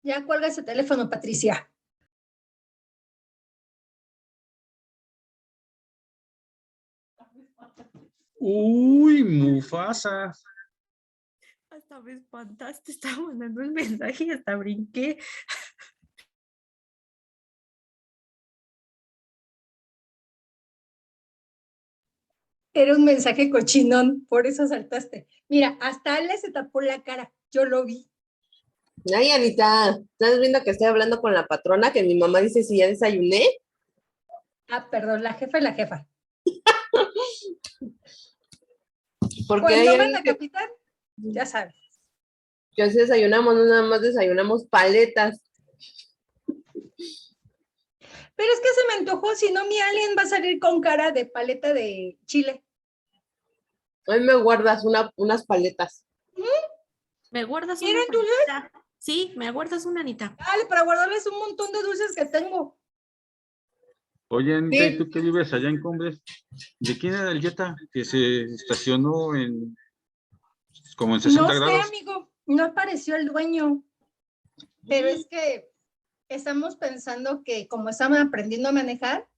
Ya cuelga ese teléfono, Patricia. Uy, Mufasa. Hasta me espantaste, estaba mandando el mensaje y hasta brinqué. Era un mensaje cochinón, por eso saltaste. Mira, hasta Ale se tapó la cara, yo lo vi. Ay, Anita, ¿estás viendo que estoy hablando con la patrona? Que mi mamá dice si ya desayuné. Ah, perdón, la jefa es la jefa. Porque Cuando hay manda alguien que capitán, ya sabes. así desayunamos, no nada más desayunamos paletas. Pero es que se me antojó, si no mi alien va a salir con cara de paleta de chile. Hoy me guardas unas paletas. ¿Me guardas una? ¿Quieren dulces? Anita? Sí, me guardas una, Anita. Dale, para guardarles un montón de dulces que tengo. Oye, Anita, Sí. ¿y tú que vives allá en Cumbres? ¿De quién era el Jetta que se estacionó como en 60 No sé, grados? amigo, no apareció el dueño. Pero es que estamos pensando que como estaban aprendiendo a manejar,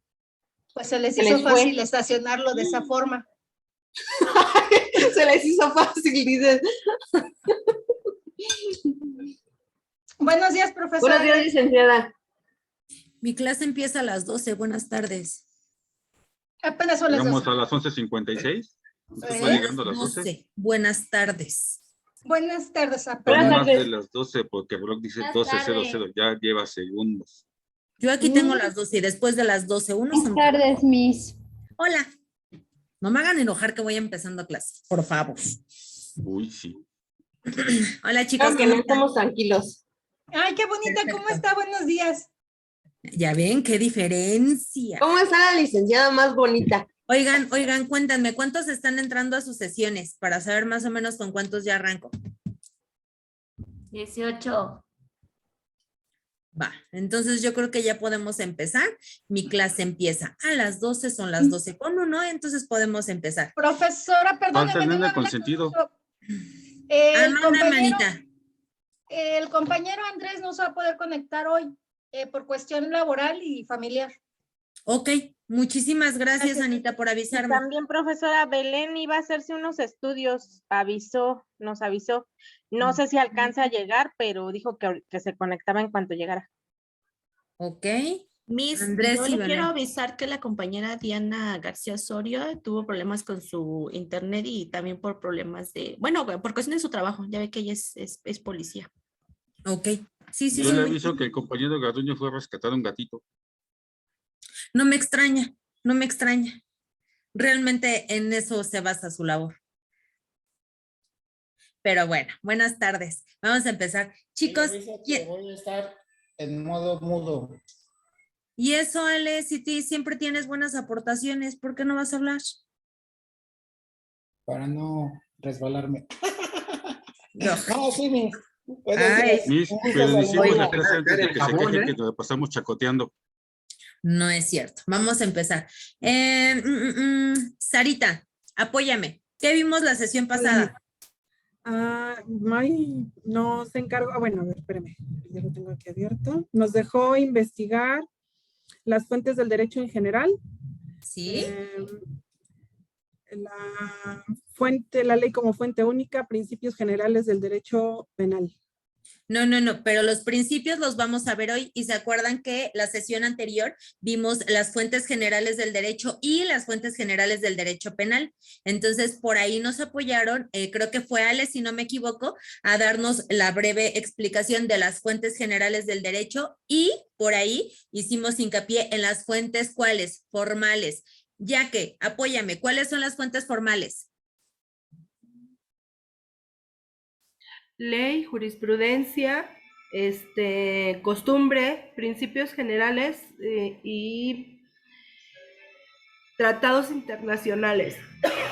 pues se les Se hizo les fue. fácil estacionarlo de esa forma. Se les hizo fácil, dices. Buenos días, profesora. Buenos días, licenciada. Mi clase empieza a las 12. Buenas tardes. Apenas son las Llegamos 12. a las 11:56. ¿Usted va ¿Eh? llegando a las 12? 12. Buenas tardes. Buenas tardes. Son Buenas más tardes. de las 12 porque el blog dice Buenas 12:00. Ya lleva segundos. Yo aquí tengo las 12 y después de las 12, uno Buenas tardes, Miss. Hola. No me hagan enojar que voy empezando clase, por favor. Uy, sí. Hola, chicos. Claro que no estamos tranquilos. Ay, qué bonita. ¿Cómo Perfecto. está? Buenos días. Ya ven qué diferencia. ¿Cómo está la licenciada más bonita? Oigan, cuéntanme, ¿cuántos están entrando a sus sesiones para saber más o menos con cuántos ya arranco? 18. Va, entonces yo creo que ya podemos empezar. Mi clase empieza a las 12, son las 12:01, entonces podemos empezar. Profesora, perdóneme. Falta el no nene hablé con consentido. eso. El Manda, compañero, manita. el compañero Andrés no se va a poder conectar hoy por cuestión laboral y familiar. Ok, muchísimas gracias, Gracias. Anita, por Y avisarme. también, profesora, Belén iba a hacerse unos estudios, nos avisó. No sé si alcanza a llegar, pero dijo que se conectaba en cuanto llegara. Ok. Miss, Andrés yo y le Belén. quiero avisar que la compañera Diana García Osorio tuvo problemas con su internet y también por problemas bueno, por cuestión de su trabajo. Ya ve que ella es policía. Ok. Sí, Yo le muy aviso bien. que el compañero Garduño fue a rescatar un gatito. No me extraña, no me extraña. Realmente en eso se basa su labor. Pero bueno, buenas tardes. Vamos a empezar. Chicos, voy a estar en modo mudo. y eso, Ale, si siempre tienes buenas aportaciones, ¿por qué no vas a hablar? Para no resbalarme. No. No, sí, Miss. Buenos Ay. días. Miss, Un gusto pero iniciemos la saludarla. clase antes de que se queje que nos pasamos chacoteando. No es cierto. Vamos a empezar. Sarita, apóyame. ¿Qué vimos la sesión pasada? Mari nos encargó, bueno, a ver, espérame, ya lo tengo aquí abierto. Nos dejó investigar las fuentes del derecho en general. Sí. La ley como fuente única, principios generales del derecho penal. No, pero los principios los vamos a ver hoy y se acuerdan que la sesión anterior vimos las fuentes generales del derecho y las fuentes generales del derecho penal. Entonces, por ahí nos apoyaron, creo que fue Ale, si no me equivoco, a darnos la breve explicación de las fuentes generales del derecho y por ahí hicimos hincapié en las fuentes, ¿cuáles? Formales. Ya que, apóyame, ¿cuáles son las fuentes formales? Ley, jurisprudencia, costumbre, principios generales y tratados internacionales.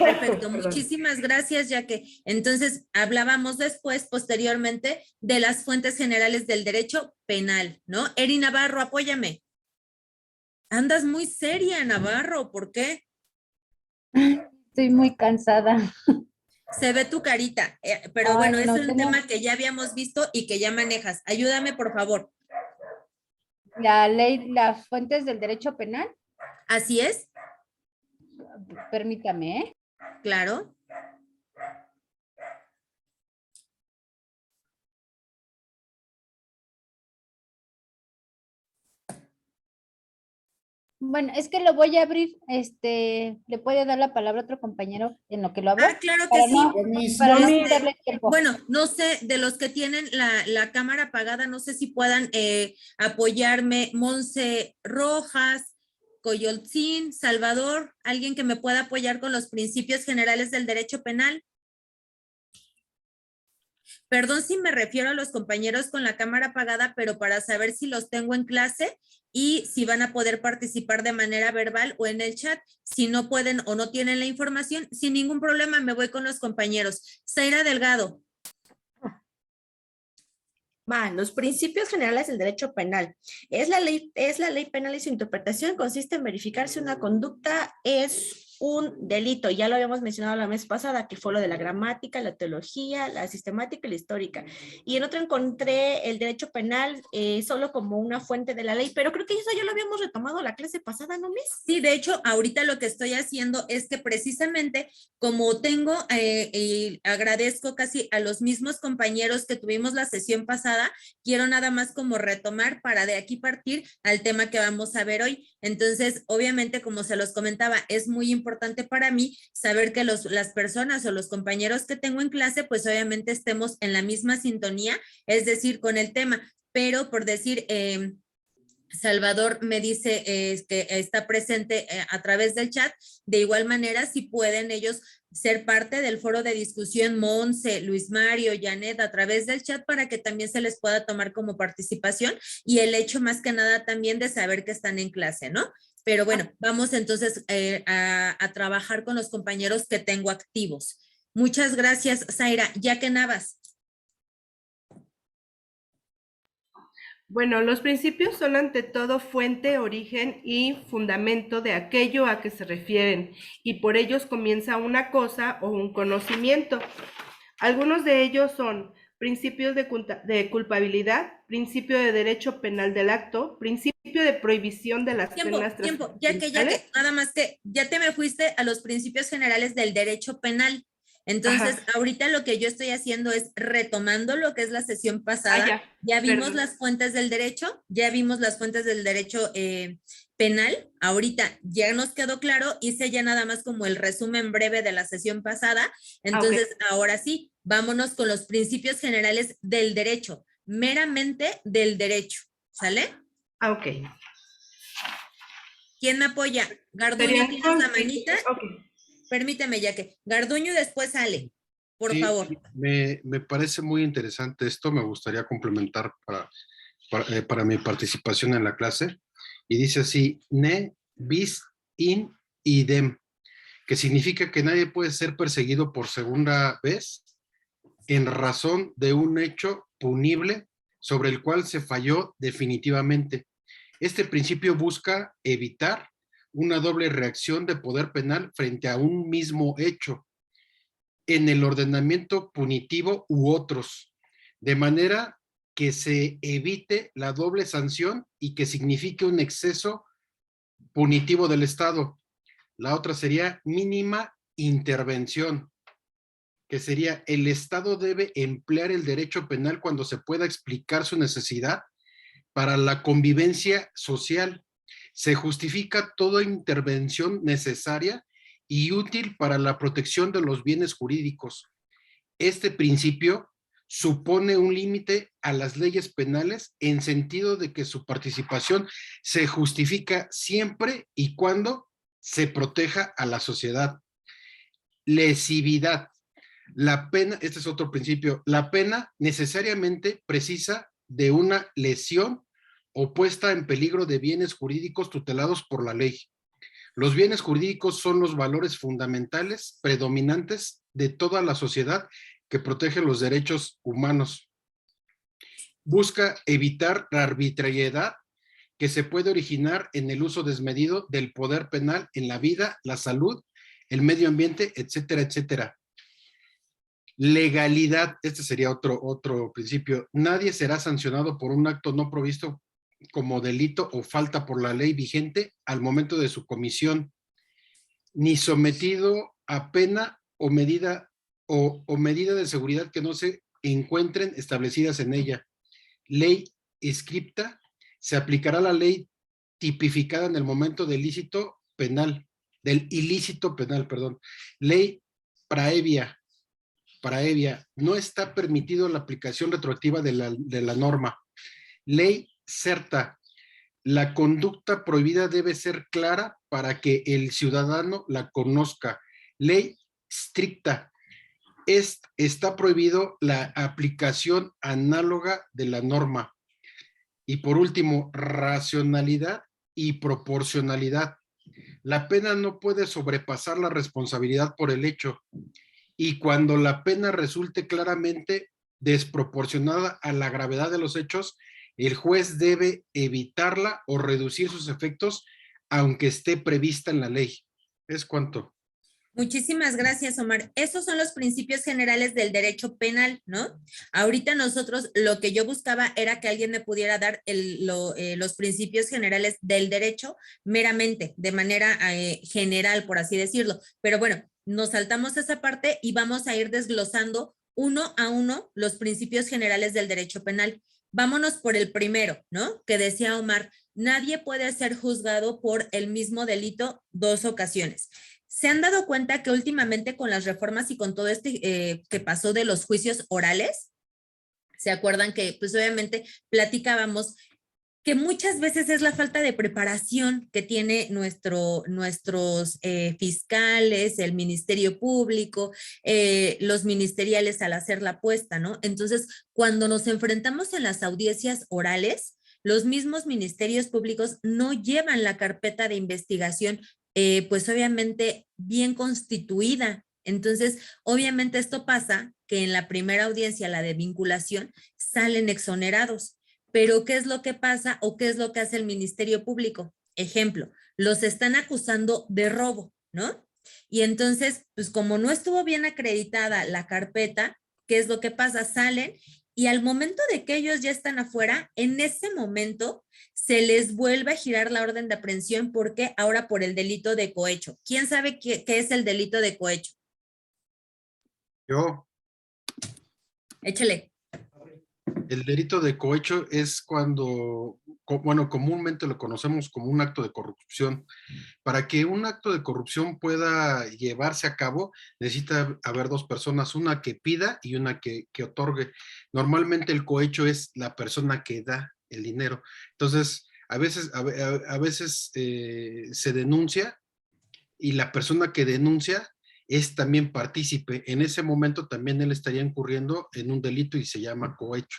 Perfecto, muchísimas gracias, ya que entonces hablábamos después, posteriormente, de las fuentes generales del derecho penal, ¿no? Eri Navarro, apóyame. Andas muy seria, Navarro, ¿por qué? Estoy muy cansada. Se ve tu carita, pero Ay, bueno, es no un tengo- tema que ya habíamos visto y que ya manejas. Ayúdame, por favor. La ley, las fuentes del derecho penal, ¿Así es? permítame, ¿eh? Claro. Bueno, es que lo voy a abrir, le puede dar la palabra a otro compañero en lo que lo abro. Ah, claro que Para sí. no, para no Este, quitarle tiempo. Bueno, no sé, de los que tienen la cámara apagada, no sé si puedan apoyarme. Monse Rojas, Coyoltzin, Salvador, alguien que me pueda apoyar con los principios generales del derecho penal. Perdón si me refiero a los compañeros con la cámara apagada, pero para saber si los tengo en clase y si van a poder participar de manera verbal o en el chat. Si no pueden o no tienen la información, sin ningún problema me voy con los compañeros. Zaira Delgado. Los principios generales del derecho penal. Es la ley penal y su interpretación consiste en verificar si una conducta es un delito. Ya lo habíamos mencionado la vez pasada, que fue lo de la gramática, la teología, la sistemática y la histórica. Y en otro encontré el derecho penal solo como una fuente de la ley, pero creo que eso ya lo habíamos retomado la clase pasada, ¿no, Miss? Sí, de hecho, ahorita lo que estoy haciendo es que precisamente como tengo y agradezco casi a los mismos compañeros que tuvimos la sesión pasada, quiero nada más como retomar para de aquí partir al tema que vamos a ver hoy. Entonces, obviamente, como se los comentaba, es muy importante para mí saber que las personas o los compañeros que tengo en clase, pues obviamente estemos en la misma sintonía, es decir, con el tema, pero por decir... Salvador me dice que está presente a través del chat. De igual manera, si pueden ellos ser parte del foro de discusión, Monse, Luis Mario, Janet, a través del chat para que también se les pueda tomar como participación y el hecho más que nada también de saber que están en clase, ¿no? Pero bueno, vamos entonces a trabajar con los compañeros que tengo activos. Muchas gracias, Zaira. Yaque Navas. Bueno, los principios son ante todo fuente, origen y fundamento de aquello a que se refieren, y por ellos comienza una cosa o un conocimiento. Algunos de ellos son principios de culpabilidad, principio de derecho penal del acto, principio de prohibición de las penas Tiempo, ya que, nada más que ya te me fuiste a los principios generales del derecho penal. Entonces, ahorita lo que yo estoy haciendo es retomando lo que es la sesión pasada. Ya vimos las fuentes del derecho, penal. Ahorita ya nos quedó claro, hice ya nada más como el resumen breve de la sesión pasada. Entonces, ahora sí, vámonos con los principios generales del derecho, meramente del derecho, ¿sale? Ok. ¿Quién me apoya? Garduño, ¿tienes la manita? Permíteme, ya que Garduño después sale, por favor. Me parece muy interesante esto, me gustaría complementar para mi participación en la clase. Y dice así, ne, bis, in, idem, que significa que nadie puede ser perseguido por segunda vez en razón de un hecho punible sobre el cual se falló definitivamente. Este principio busca evitar una doble reacción de poder penal frente a un mismo hecho en el ordenamiento punitivo u otros, de manera que se evite la doble sanción y que signifique un exceso punitivo del Estado. La otra sería mínima intervención, que sería el Estado debe emplear el derecho penal cuando se pueda explicar su necesidad para la convivencia social. Se justifica toda intervención necesaria y útil para la protección de los bienes jurídicos. Este principio supone un límite a las leyes penales en sentido de que su participación se justifica siempre y cuando se proteja a la sociedad. Lesividad. La pena, este es otro principio, la pena necesariamente precisa de una lesión o puesta en peligro de bienes jurídicos tutelados por la ley. Los bienes jurídicos son los valores fundamentales predominantes de toda la sociedad que protege los derechos humanos. Busca evitar la arbitrariedad que se puede originar en el uso desmedido del poder penal en la vida, la salud, el medio ambiente, etcétera, etcétera. Legalidad, este sería otro principio. Nadie será sancionado por un acto no provisto como delito o falta por la ley vigente al momento de su comisión, ni sometido a pena o medida de seguridad que no se encuentren establecidas en ella. Ley escripta, se aplicará la ley tipificada en el momento del ilícito penal. Ley praevia, no está permitido la aplicación retroactiva de la norma. Ley certa, la conducta prohibida debe ser clara para que el ciudadano la conozca. Ley stricta, está prohibido la aplicación análoga de la norma. Y por último, racionalidad y proporcionalidad. La pena no puede sobrepasar la responsabilidad por el hecho, y cuando la pena resulte claramente desproporcionada a la gravedad de los hechos, el juez debe evitarla o reducir sus efectos, aunque esté prevista en la ley. ¿Es cuánto? Muchísimas gracias, Omar. Esos son los principios generales del derecho penal, ¿no? Ahorita nosotros lo que yo buscaba era que alguien me pudiera dar los principios generales del derecho meramente, de manera general, por así decirlo. Pero bueno, nos saltamos esa parte y vamos a ir desglosando uno a uno los principios generales del derecho penal. Vámonos por el primero, ¿no? Que decía Omar, nadie puede ser juzgado por el mismo delito 2 ocasiones. ¿Se han dado cuenta que últimamente con las reformas y con todo que pasó de los juicios orales? ¿Se acuerdan que pues obviamente platicábamos que muchas veces es la falta de preparación que tiene nuestros fiscales, el Ministerio Público, los ministeriales al hacer la apuesta, ¿no? Entonces, cuando nos enfrentamos en las audiencias orales, los mismos ministerios públicos no llevan la carpeta de investigación pues obviamente bien constituida. Entonces, obviamente esto pasa que en la primera audiencia, la de vinculación, salen exonerados. Pero ¿qué es lo que pasa o qué es lo que hace el Ministerio Público? Ejemplo, los están acusando de robo, ¿no? Y entonces, pues como no estuvo bien acreditada la carpeta, ¿qué es lo que pasa? Salen y al momento de que ellos ya están afuera, en ese momento se les vuelve a girar la orden de aprehensión porque ahora por el delito de cohecho. ¿Quién sabe qué es el delito de cohecho? Yo. Échale. El delito de cohecho es cuando, bueno, comúnmente lo conocemos como un acto de corrupción. Para que un acto de corrupción pueda llevarse a cabo, necesita haber dos personas, una que pida y una que otorgue. Normalmente el cohecho es la persona que da el dinero. Entonces, a veces se denuncia y la persona que denuncia es también partícipe. En ese momento también él estaría incurriendo en un delito y se llama cohecho.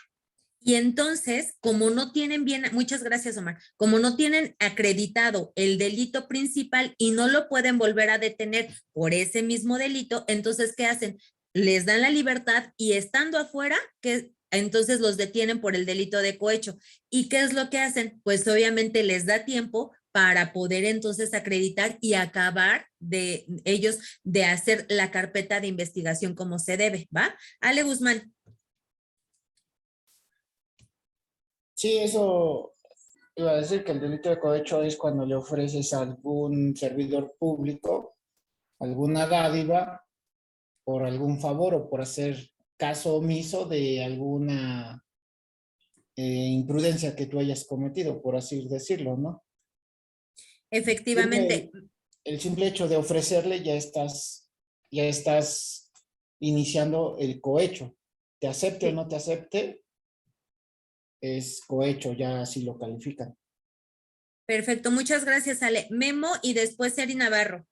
Y entonces, como no tienen bien, muchas gracias, Omar, como no tienen acreditado el delito principal y no lo pueden volver a detener por ese mismo delito, entonces, ¿qué hacen? Les dan la libertad y estando afuera, entonces los detienen por el delito de cohecho. ¿Y qué es lo que hacen? Pues obviamente les da tiempo para poder entonces acreditar y acabar de ellos de hacer la carpeta de investigación como se debe, ¿va? Ale Guzmán. Sí, eso iba a decir que el delito de cohecho es cuando le ofreces a algún servidor público alguna dádiva por algún favor o por hacer caso omiso de alguna imprudencia que tú hayas cometido, por así decirlo, ¿no? Efectivamente. El simple hecho de ofrecerle ya estás iniciando el cohecho. Te acepte o no te acepte, es cohecho, ya así lo califican. Perfecto, muchas gracias, Ale. Memo y después Eri Navarro.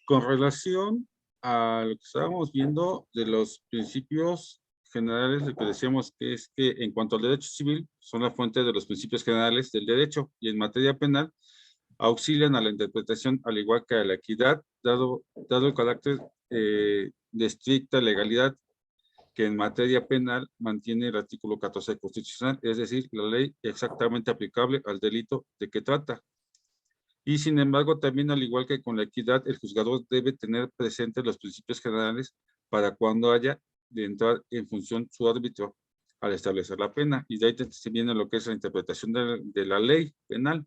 Con relación a lo que estábamos viendo de los principios generales, lo que decíamos que es que en cuanto al derecho civil, son la fuente de los principios generales del derecho y en materia penal auxilian a la interpretación al igual que a la equidad, dado el carácter de estricta legalidad que en materia penal mantiene el artículo 14 constitucional, es decir, la ley exactamente aplicable al delito de que trata. Y sin embargo, también al igual que con la equidad, el juzgador debe tener presentes los principios generales para cuando haya de entrar en función su árbitro al establecer la pena. Y de ahí se viene lo que es la interpretación de la ley penal.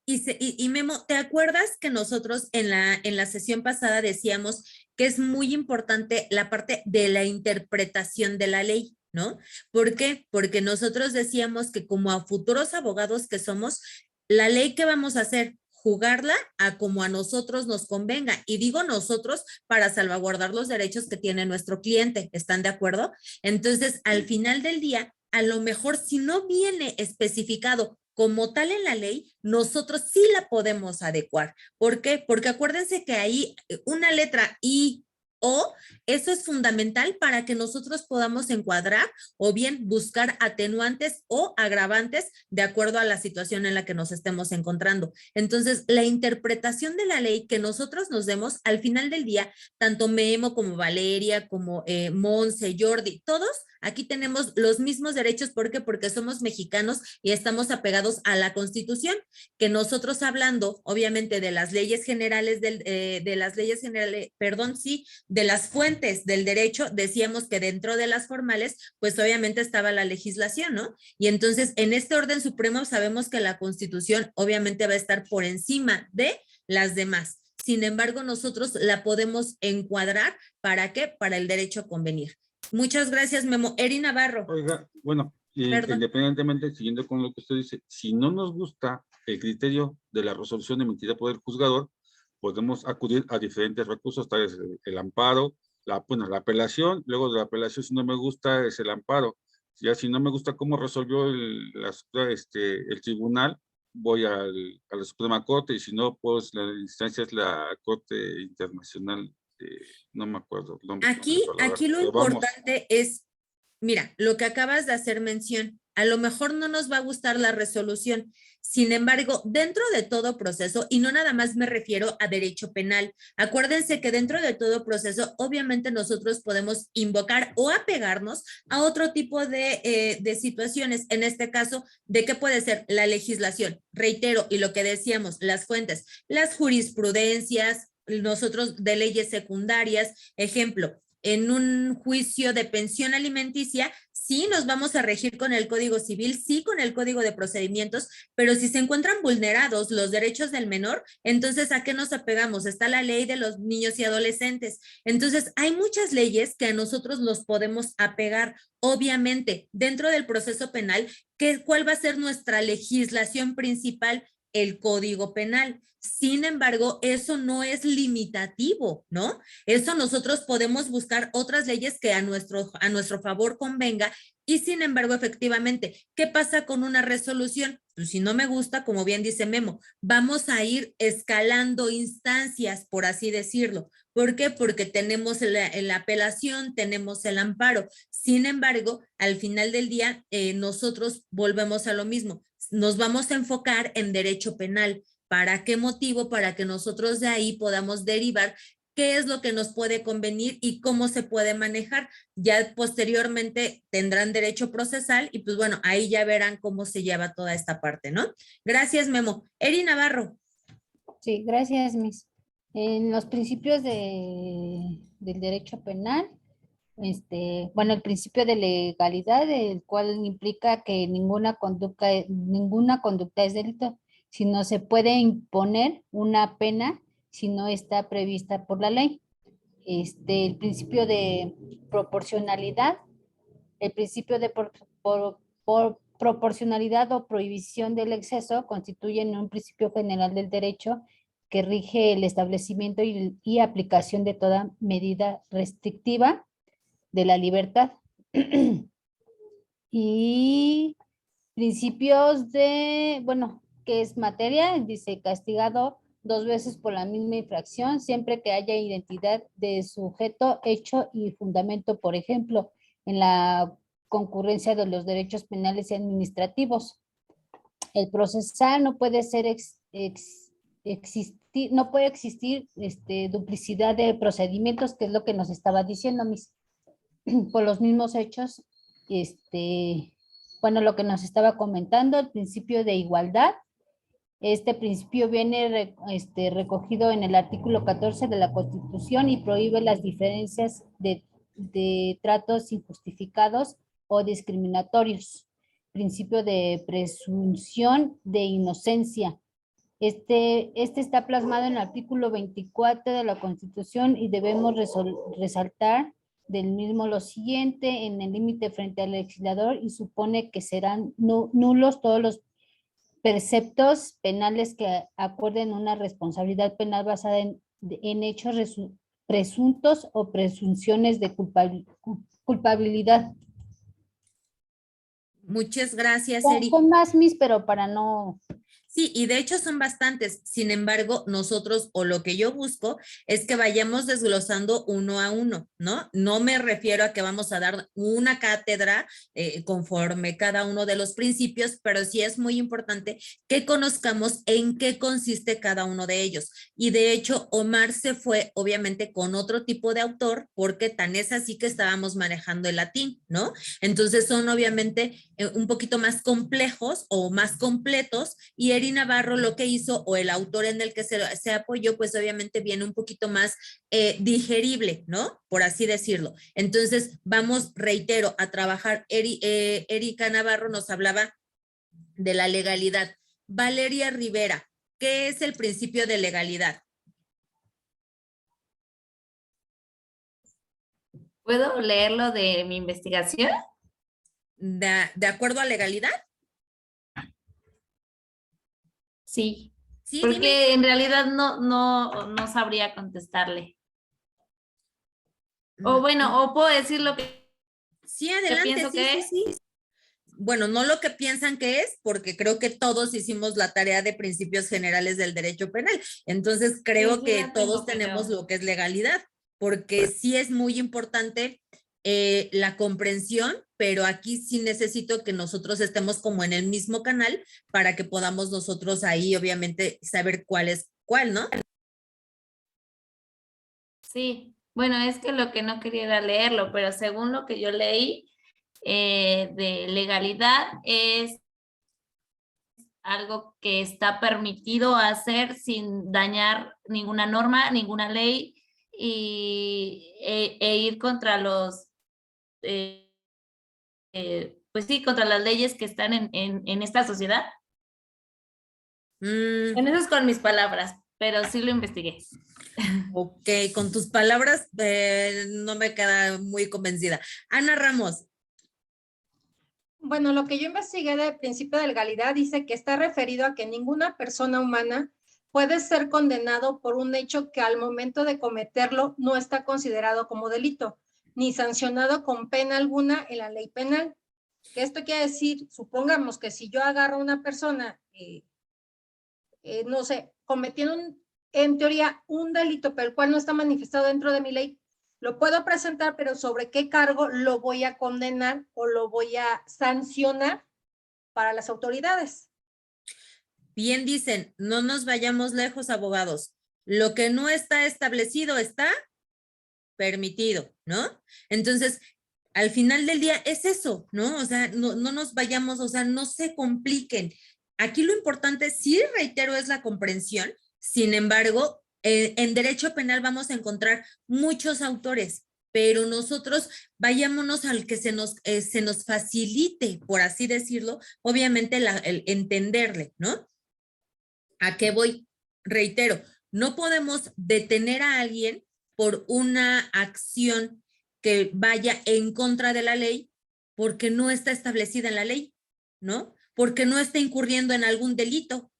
Y Memo, ¿te acuerdas que nosotros en la sesión pasada decíamos que es muy importante la parte de la interpretación de la ley, ¿no? ¿Por qué? Porque nosotros decíamos que como a futuros abogados que somos, la ley que vamos a hacer, jugarla a como a nosotros nos convenga. Y digo nosotros para salvaguardar los derechos que tiene nuestro cliente. ¿Están de acuerdo? Entonces, al final del día, a lo mejor si no viene especificado como tal en la ley, nosotros sí la podemos adecuar. ¿Por qué? Porque acuérdense que ahí una letra I o eso es fundamental para que nosotros podamos encuadrar o bien buscar atenuantes o agravantes de acuerdo a la situación en la que nos estemos encontrando. Entonces, la interpretación de la ley que nosotros nos demos al final del día, tanto Memo como Valeria, como Monse, Jordi, todos aquí tenemos los mismos derechos. ¿Por qué? Porque somos mexicanos y estamos apegados a la Constitución, que nosotros hablando, obviamente, de las leyes generales, de las fuentes del derecho, decíamos que dentro de las formales, pues obviamente estaba la legislación, ¿no? Y entonces, en este orden supremo sabemos que la Constitución obviamente va a estar por encima de las demás. Sin embargo, nosotros la podemos encuadrar, ¿para qué? Para el derecho a convenir. Muchas gracias, Memo. Eri Navarro. Oiga, bueno, independientemente, siguiendo con lo que usted dice, si no nos gusta el criterio de la resolución emitida por el juzgador, podemos acudir a diferentes recursos, tal vez el amparo, la apelación. Luego de la apelación, si no me gusta, es el amparo. Ya si no me gusta cómo resolvió el tribunal, voy a la Suprema Corte, y si no, pues la instancia es la Corte Internacional, no me acuerdo. Aquí lo importante es, mira, lo que acabas de hacer mención, a lo mejor no nos va a gustar la resolución. Sin embargo, dentro de todo proceso, y no nada más me refiero a derecho penal, acuérdense que dentro de todo proceso, obviamente nosotros podemos invocar o apegarnos a otro tipo de situaciones. En este caso, ¿de qué puede ser? La legislación. Reitero, y lo que decíamos, las fuentes, las jurisprudencias, nosotros de leyes secundarias. Ejemplo, en un juicio de pensión alimenticia, sí nos vamos a regir con el Código Civil, sí con el Código de Procedimientos, pero si se encuentran vulnerados los derechos del menor, entonces ¿a qué nos apegamos? Está la ley de los niños y adolescentes. Entonces, hay muchas leyes que a nosotros nos podemos apegar. Obviamente, dentro del proceso penal, ¿cuál va a ser nuestra legislación principal? El Código Penal. Sin embargo, eso no es limitativo, ¿no? Eso nosotros podemos buscar otras leyes que a nuestro favor convenga. Y sin embargo, efectivamente, ¿qué pasa con una resolución? Pues si no me gusta, como bien dice Memo, vamos a ir escalando instancias, por así decirlo. ¿Por qué? Porque tenemos la apelación, tenemos el amparo. Sin embargo, al final del día, nosotros volvemos a lo mismo. Nos vamos a enfocar en derecho penal. ¿Para qué motivo? Para que nosotros de ahí podamos derivar qué es lo que nos puede convenir y cómo se puede manejar. Ya posteriormente tendrán derecho procesal y pues bueno, ahí ya verán cómo se lleva toda esta parte, ¿no? Gracias, Memo. Eri Navarro. Sí, gracias, Miss. En los principios del derecho penal, bueno, el principio de legalidad, el cual implica que ninguna conducta es delito, sino se puede imponer una pena si no está prevista por la ley. El principio de proporcionalidad, el principio de proporcionalidad o prohibición del exceso constituyen un principio general del derecho que rige el establecimiento y aplicación de toda medida restrictiva de la libertad. Y principios de, bueno, que es materia, dice castigado 2 veces por la misma infracción, siempre que haya identidad de sujeto, hecho y fundamento, por ejemplo, en la concurrencia de los derechos penales y administrativos. El procesal no puede ser no puede existir duplicidad de procedimientos, que es lo que nos estaba diciendo, por los mismos hechos, bueno, lo que nos estaba comentando, el principio de igualdad, Este principio viene recogido en el artículo 14 de la Constitución y prohíbe las diferencias de tratos injustificados o discriminatorios. Principio de presunción de inocencia. Este está plasmado en el artículo 24 de la Constitución y debemos resaltar del mismo lo siguiente: en el límite frente al legislador, y supone que serán nulos todos los preceptos penales que acuerden una responsabilidad penal basada en hechos presuntos o presunciones de culpabilidad. Muchas gracias, Eri. Son más, Miss, pero para no... Sí, y de hecho son bastantes. Sin embargo, nosotros, o lo que yo busco, es que vayamos desglosando uno a uno, ¿no? No me refiero a que vamos a dar una cátedra conforme cada uno de los principios, pero sí es muy importante que conozcamos en qué consiste cada uno de ellos. Y de hecho, Omar se fue, obviamente, con otro tipo de autor, porque tan es así que estábamos manejando el latín, ¿no? Entonces son obviamente un poquito más complejos o más completos, y Eri Navarro lo que hizo, o el autor en el que se apoyó, pues obviamente viene un poquito más digerible, ¿no? Por así decirlo. Entonces vamos, reitero, a trabajar. Erika Navarro nos hablaba de la legalidad. Valeria Rivera, ¿qué es el principio de legalidad? ¿Puedo leerlo de mi investigación? ¿De acuerdo a legalidad? Sí, sí, porque dime. en realidad no sabría contestarle. O bueno, o puedo decir lo que, sí, adelante, pienso que sí. Bueno, no lo que piensan que es, porque creo que todos hicimos la tarea de principios generales del derecho penal. Entonces creo que todos tenemos lo que es legalidad, porque sí es muy importante la comprensión, pero aquí sí necesito que nosotros estemos como en el mismo canal para que podamos nosotros ahí obviamente saber cuál es cuál, ¿no? Sí, bueno, es que lo que no quería era leerlo, pero según lo que yo leí de legalidad es algo que está permitido hacer sin dañar ninguna norma, ninguna ley e ir contra los pues sí, contra las leyes que están en esta sociedad. En eso es con mis palabras, pero sí lo investigué. Ok, con tus palabras no me queda muy convencida. Ana Ramos. Bueno, lo que yo investigué del principio de legalidad dice que está referido a que ninguna persona humana puede ser condenado por un hecho que al momento de cometerlo no está considerado como delito, ni sancionado con pena alguna en la ley penal. Que esto quiere decir, supongamos que si yo agarro a una persona, no sé, cometiendo en teoría un delito, pero el cual no está manifestado dentro de mi ley, lo puedo presentar, pero ¿sobre qué cargo lo voy a condenar o lo voy a sancionar para las autoridades? Bien dicen, no nos vayamos lejos, abogados. Lo que no está establecido está permitido, ¿no? Entonces, al final del día es eso, ¿no? O sea, no nos vayamos, o sea, no se compliquen. Aquí lo importante, sí reitero, es la comprensión. Sin embargo, en derecho penal vamos a encontrar muchos autores, pero nosotros vayámonos al que se nos facilite, por así decirlo, obviamente el entenderle, ¿no? ¿A qué voy? Reitero, no podemos detener a alguien por una acción que vaya en contra de la ley porque no está establecida en la ley, ¿no? Porque no está incurriendo en algún delito.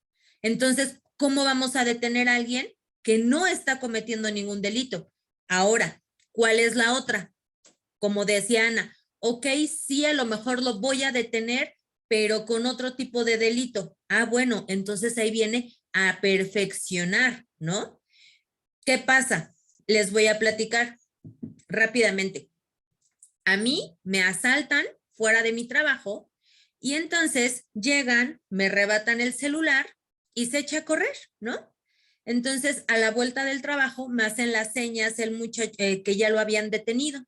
Entonces, ¿cómo vamos a detener a alguien que no está cometiendo ningún delito? Ahora, ¿cuál es la otra? Como decía Ana, ok, sí, a lo mejor lo voy a detener, pero con otro tipo de delito. Ah, bueno, entonces ahí viene a perfeccionar, ¿no? ¿Qué pasa? Les voy a platicar rápidamente. A mí me asaltan fuera de mi trabajo y entonces llegan, me arrebatan el celular y se echa a correr, ¿no? Entonces, a la vuelta del trabajo me hacen las señas el muchacho que ya lo habían detenido.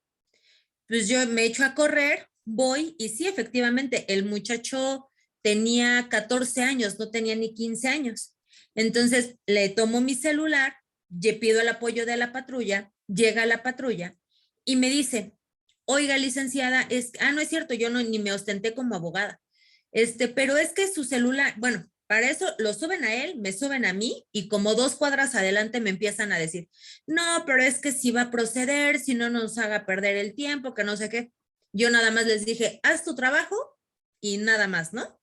Pues yo me echo a correr, voy y sí, efectivamente, el muchacho tenía 14 años, no tenía ni 15 años. Entonces le tomo mi celular, le pido el apoyo de la patrulla, llega la patrulla y me dice, oiga, licenciada, no es cierto, yo no, ni me ostenté como abogada. Pero es que su celular, bueno, para eso lo suben a él, me suben a mí y como 2 cuadras adelante me empiezan a decir, no, pero es que si va a proceder, si no nos haga perder el tiempo, que no sé qué. Yo nada más les dije, haz tu trabajo y nada más, ¿no?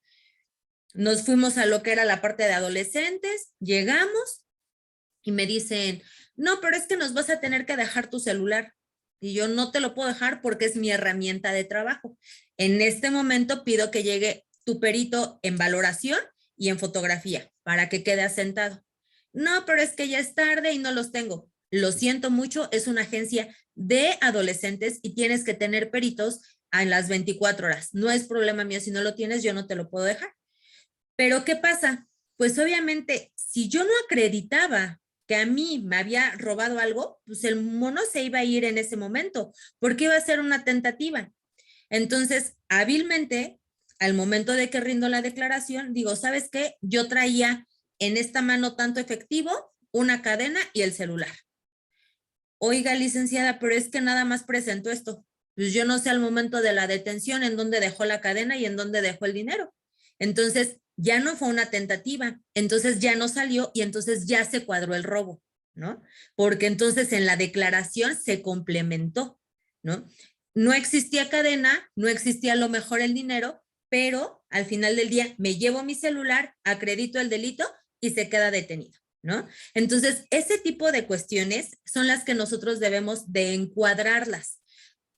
Nos fuimos a lo que era la parte de adolescentes, llegamos y me dicen, no, pero es que nos vas a tener que dejar tu celular. Y yo no te lo puedo dejar porque es mi herramienta de trabajo. En este momento pido que llegue tu perito en valoración y en fotografía para que quede asentado. No, pero es que ya es tarde y no los tengo. Lo siento mucho, es una agencia de adolescentes y tienes que tener peritos a las 24 horas. No es problema mío, si no lo tienes, yo no te lo puedo dejar. Pero ¿qué pasa? Pues obviamente, si yo no acreditaba que a mí me había robado algo, pues el mono se iba a ir en ese momento, porque iba a ser una tentativa. Entonces, hábilmente, al momento de que rindo la declaración, digo, ¿sabes qué? Yo traía en esta mano tanto efectivo, una cadena y el celular. Oiga, licenciada, pero es que nada más presentó esto. Pues yo no sé al momento de la detención en dónde dejó la cadena y en dónde dejó el dinero. Entonces, ya no fue una tentativa, entonces ya no salió y entonces ya se cuadró el robo, ¿no? Porque entonces en la declaración se complementó, ¿no? No existía cadena, no existía a lo mejor el dinero, pero al final del día me llevo mi celular, acredito el delito y se queda detenido, ¿no? Entonces, ese tipo de cuestiones son las que nosotros debemos de encuadrarlas.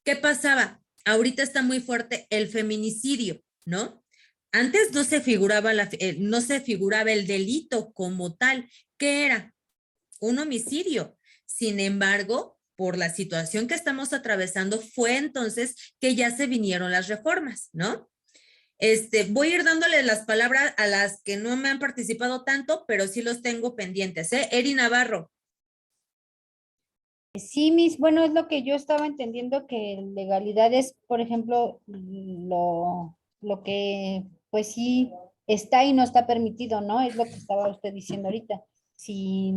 ¿Qué pasaba? Ahorita está muy fuerte el feminicidio, ¿no? Antes no se figuraba el delito como tal. ¿Qué era? Un homicidio. Sin embargo, por la situación que estamos atravesando, fue entonces que ya se vinieron las reformas, ¿no? Voy a ir dándole las palabras a las que no me han participado tanto, pero sí los tengo pendientes, ¿eh? Eri Navarro. Sí, bueno, es lo que yo estaba entendiendo, que legalidad es, por ejemplo, lo que pues sí está y no está permitido, ¿no? Es lo que estaba usted diciendo ahorita. Si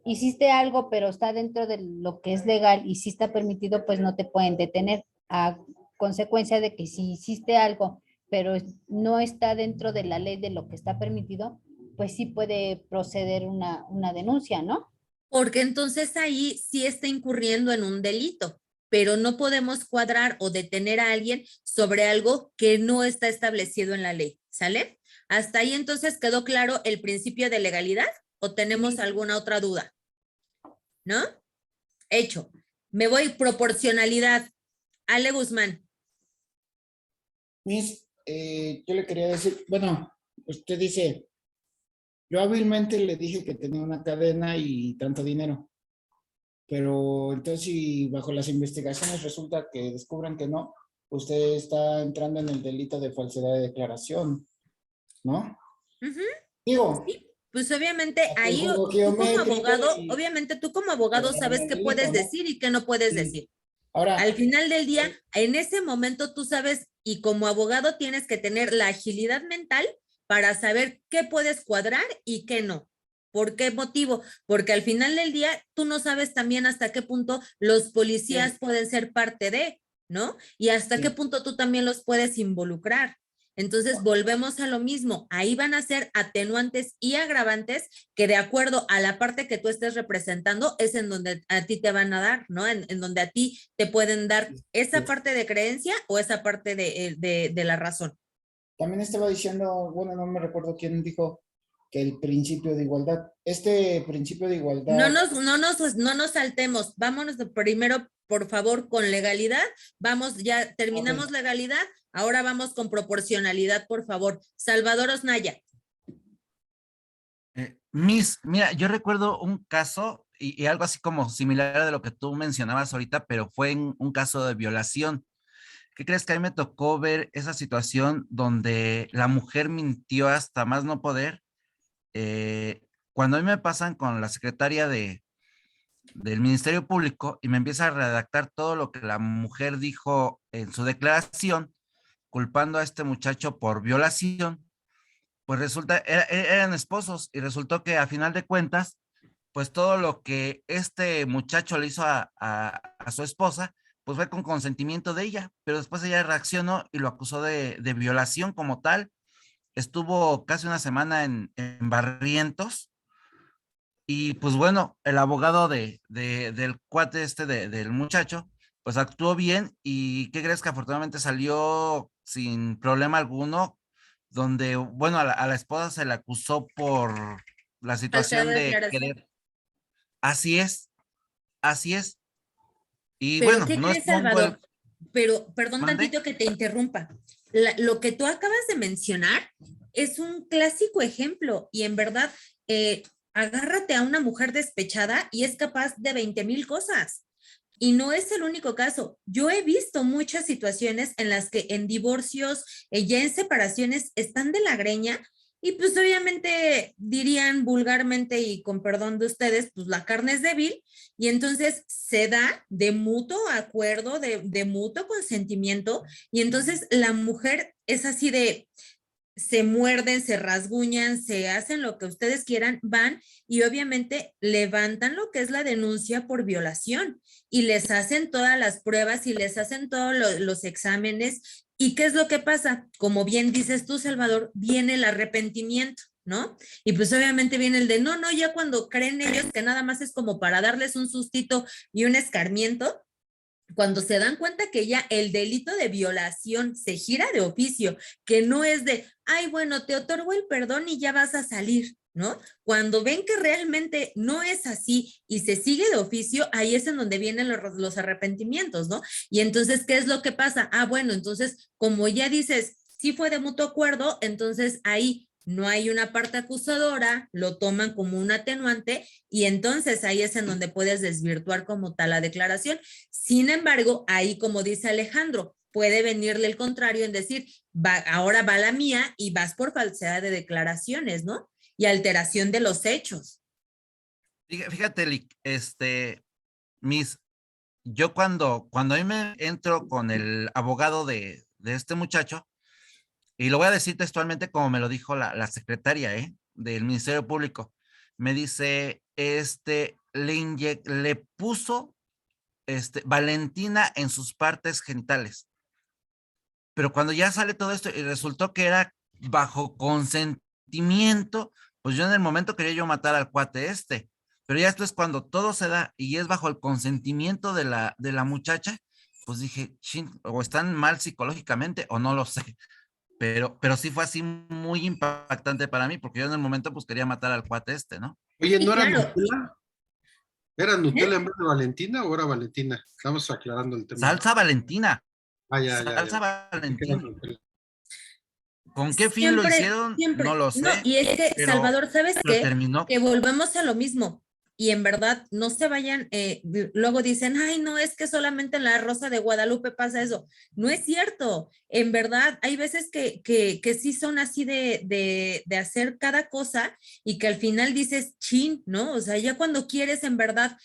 hiciste algo, pero está dentro de lo que es legal y sí está permitido, pues no te pueden detener, a consecuencia de que si hiciste algo, pero no está dentro de la ley de lo que está permitido, pues sí puede proceder una denuncia, ¿no? Porque entonces ahí sí está incurriendo en un delito, pero no podemos cuadrar o detener a alguien sobre algo que no está establecido en la ley, ¿sale? ¿Hasta ahí entonces quedó claro el principio de legalidad o tenemos alguna otra duda? ¿No? Hecho. Me voy proporcionalidad. Ale Guzmán. Miss, yo le quería decir, bueno, usted dice, yo hábilmente le dije que tenía una cadena y tanto dinero, pero entonces si bajo las investigaciones resulta que descubran que no, usted está entrando en el delito de falsedad de declaración, ¿no? Digo, Sí, pues obviamente ahí juego tú como geométrico abogado, y- obviamente tú como abogado sabes qué delito, puedes ¿no? decir y qué no puedes Sí. decir. Ahora, Al final del día, en ese momento tú sabes y como abogado tienes que tener la agilidad mental para saber qué puedes cuadrar y qué no. ¿Por qué motivo? Porque al final del día tú no sabes también hasta qué punto los policías pueden ser parte de, ¿no? Y hasta qué punto tú también los puedes involucrar. Entonces volvemos a lo mismo. Ahí van a ser atenuantes y agravantes que de acuerdo a la parte que tú estés representando es en donde a ti te van a dar, ¿no? En donde a ti te pueden dar esa parte de creencia o esa parte de la razón. también estaba diciendo, bueno, no me recuerdo quién dijo que el principio de igualdad, este principio de igualdad. No nos saltemos. Vámonos primero, por favor, con legalidad. Vamos, ya terminamos legalidad. Ahora vamos con proporcionalidad, por favor. Salvador Osnaya. Miss, mira, yo recuerdo un caso y algo así como similar de lo que tú mencionabas ahorita, pero fue en un caso de violación. ¿Qué crees? Que a mí me tocó ver esa situación donde la mujer mintió hasta más no poder? Cuando a mí me pasan con la secretaria del Ministerio Público y me empieza a redactar todo lo que la mujer dijo en su declaración, culpando a este muchacho por violación, pues resulta, eran esposos y resultó que a final de cuentas, pues todo lo que este muchacho le hizo a su esposa, pues fue con consentimiento de ella, pero después ella reaccionó y lo acusó de violación como tal. Estuvo casi una semana en Barrientos y pues bueno, el abogado del cuate del muchacho, pues actuó bien y ¿qué crees? Que afortunadamente salió sin problema alguno, donde, bueno, a la esposa se le acusó por la Falsedad situación de de declaración. querer. Así es, así es. Y Pero bueno, ¿qué no es crees, monto Salvador? Pero, perdón ¿Mande? tantito que te interrumpa. Lo que tú acabas de mencionar es un clásico ejemplo y en verdad, agárrate a una mujer despechada y es capaz de 20,000 cosas. Y no es el único caso. Yo he visto muchas situaciones en las que en divorcios, ya en separaciones, están de la greña y pues obviamente dirían vulgarmente y con perdón de ustedes, pues la carne es débil y entonces se da de mutuo acuerdo, de mutuo consentimiento y entonces la mujer es así de, se muerden, se rasguñan, se hacen lo que ustedes quieran, van y obviamente levantan lo que es la denuncia por violación y les hacen todas las pruebas y les hacen todos los exámenes. ¿Y qué es lo que pasa? Como bien dices tú, Salvador, viene el arrepentimiento, ¿no? Y pues obviamente viene el de, no, no, ya cuando creen ellos que nada más es como para darles un sustito y un escarmiento, cuando se dan cuenta que ya el delito de violación se gira de oficio, que no es de, ay, bueno, te otorgo el perdón y ya vas a salir, ¿no? Cuando ven que realmente no es así y se sigue de oficio, ahí es en donde vienen los arrepentimientos, ¿no? Y entonces, ¿qué es lo que pasa? Ah, bueno, entonces, como ya dices, sí fue de mutuo acuerdo, entonces ahí no hay una parte acusadora, lo toman como un atenuante y entonces ahí es en donde puedes desvirtuar como tal la declaración. Sin embargo, ahí como dice Alejandro, puede venirle el contrario en decir, ahora va la mía y vas por falsedad de declaraciones, ¿no? Y alteración de los hechos. Fíjate, yo cuando a mí me entro con el abogado de este muchacho, y lo voy a decir textualmente como me lo dijo la secretaria, del Ministerio Público, me dice, le puso, Valentina en sus partes genitales. Pero cuando ya sale todo esto y resultó que era bajo consentimiento, pues yo en el momento quería yo matar al cuate pero ya esto es cuando todo se da y es bajo el consentimiento de la muchacha, pues dije, chin, o están mal psicológicamente o no lo sé, pero sí fue así muy impactante para mí, porque yo en el momento pues quería matar al cuate ¿no? Oye, Sí, ¿no era claro. Nutella? ¿Era Nutella en vez de Valentina o era Valentina? Estamos aclarando el tema. Salsa Valentina, Ah, ya, ya, salsa ya. Sí que era Valentina. Nutella. ¿Con qué fin lo Siempre, hicieron? No siempre. lo No, sé, y es que, pero, Salvador, ¿sabes pero qué? terminó. Que volvemos a lo mismo. Y en verdad, no se vayan, luego dicen, ay, no, es que solamente en la Rosa de Guadalupe pasa eso. No es cierto. En verdad, hay veces que sí son así de hacer cada cosa y que al final dices, chin, ¿no? O sea, ya cuando quieres en verdad,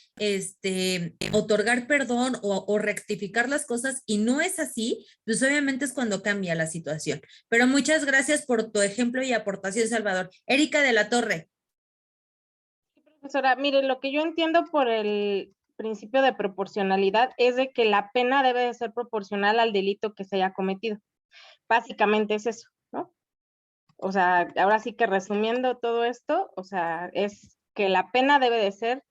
otorgar perdón o rectificar las cosas y no es así, pues obviamente es cuando cambia la situación. Pero muchas gracias por tu ejemplo y aportación, Salvador. Erika de la Torre. Profesora, mire, lo que yo entiendo por el principio de proporcionalidad es de que la pena debe de ser proporcional al delito que se haya cometido. Básicamente es eso, ¿no? O sea, ahora sí que resumiendo todo esto, o sea, es que la pena debe de ser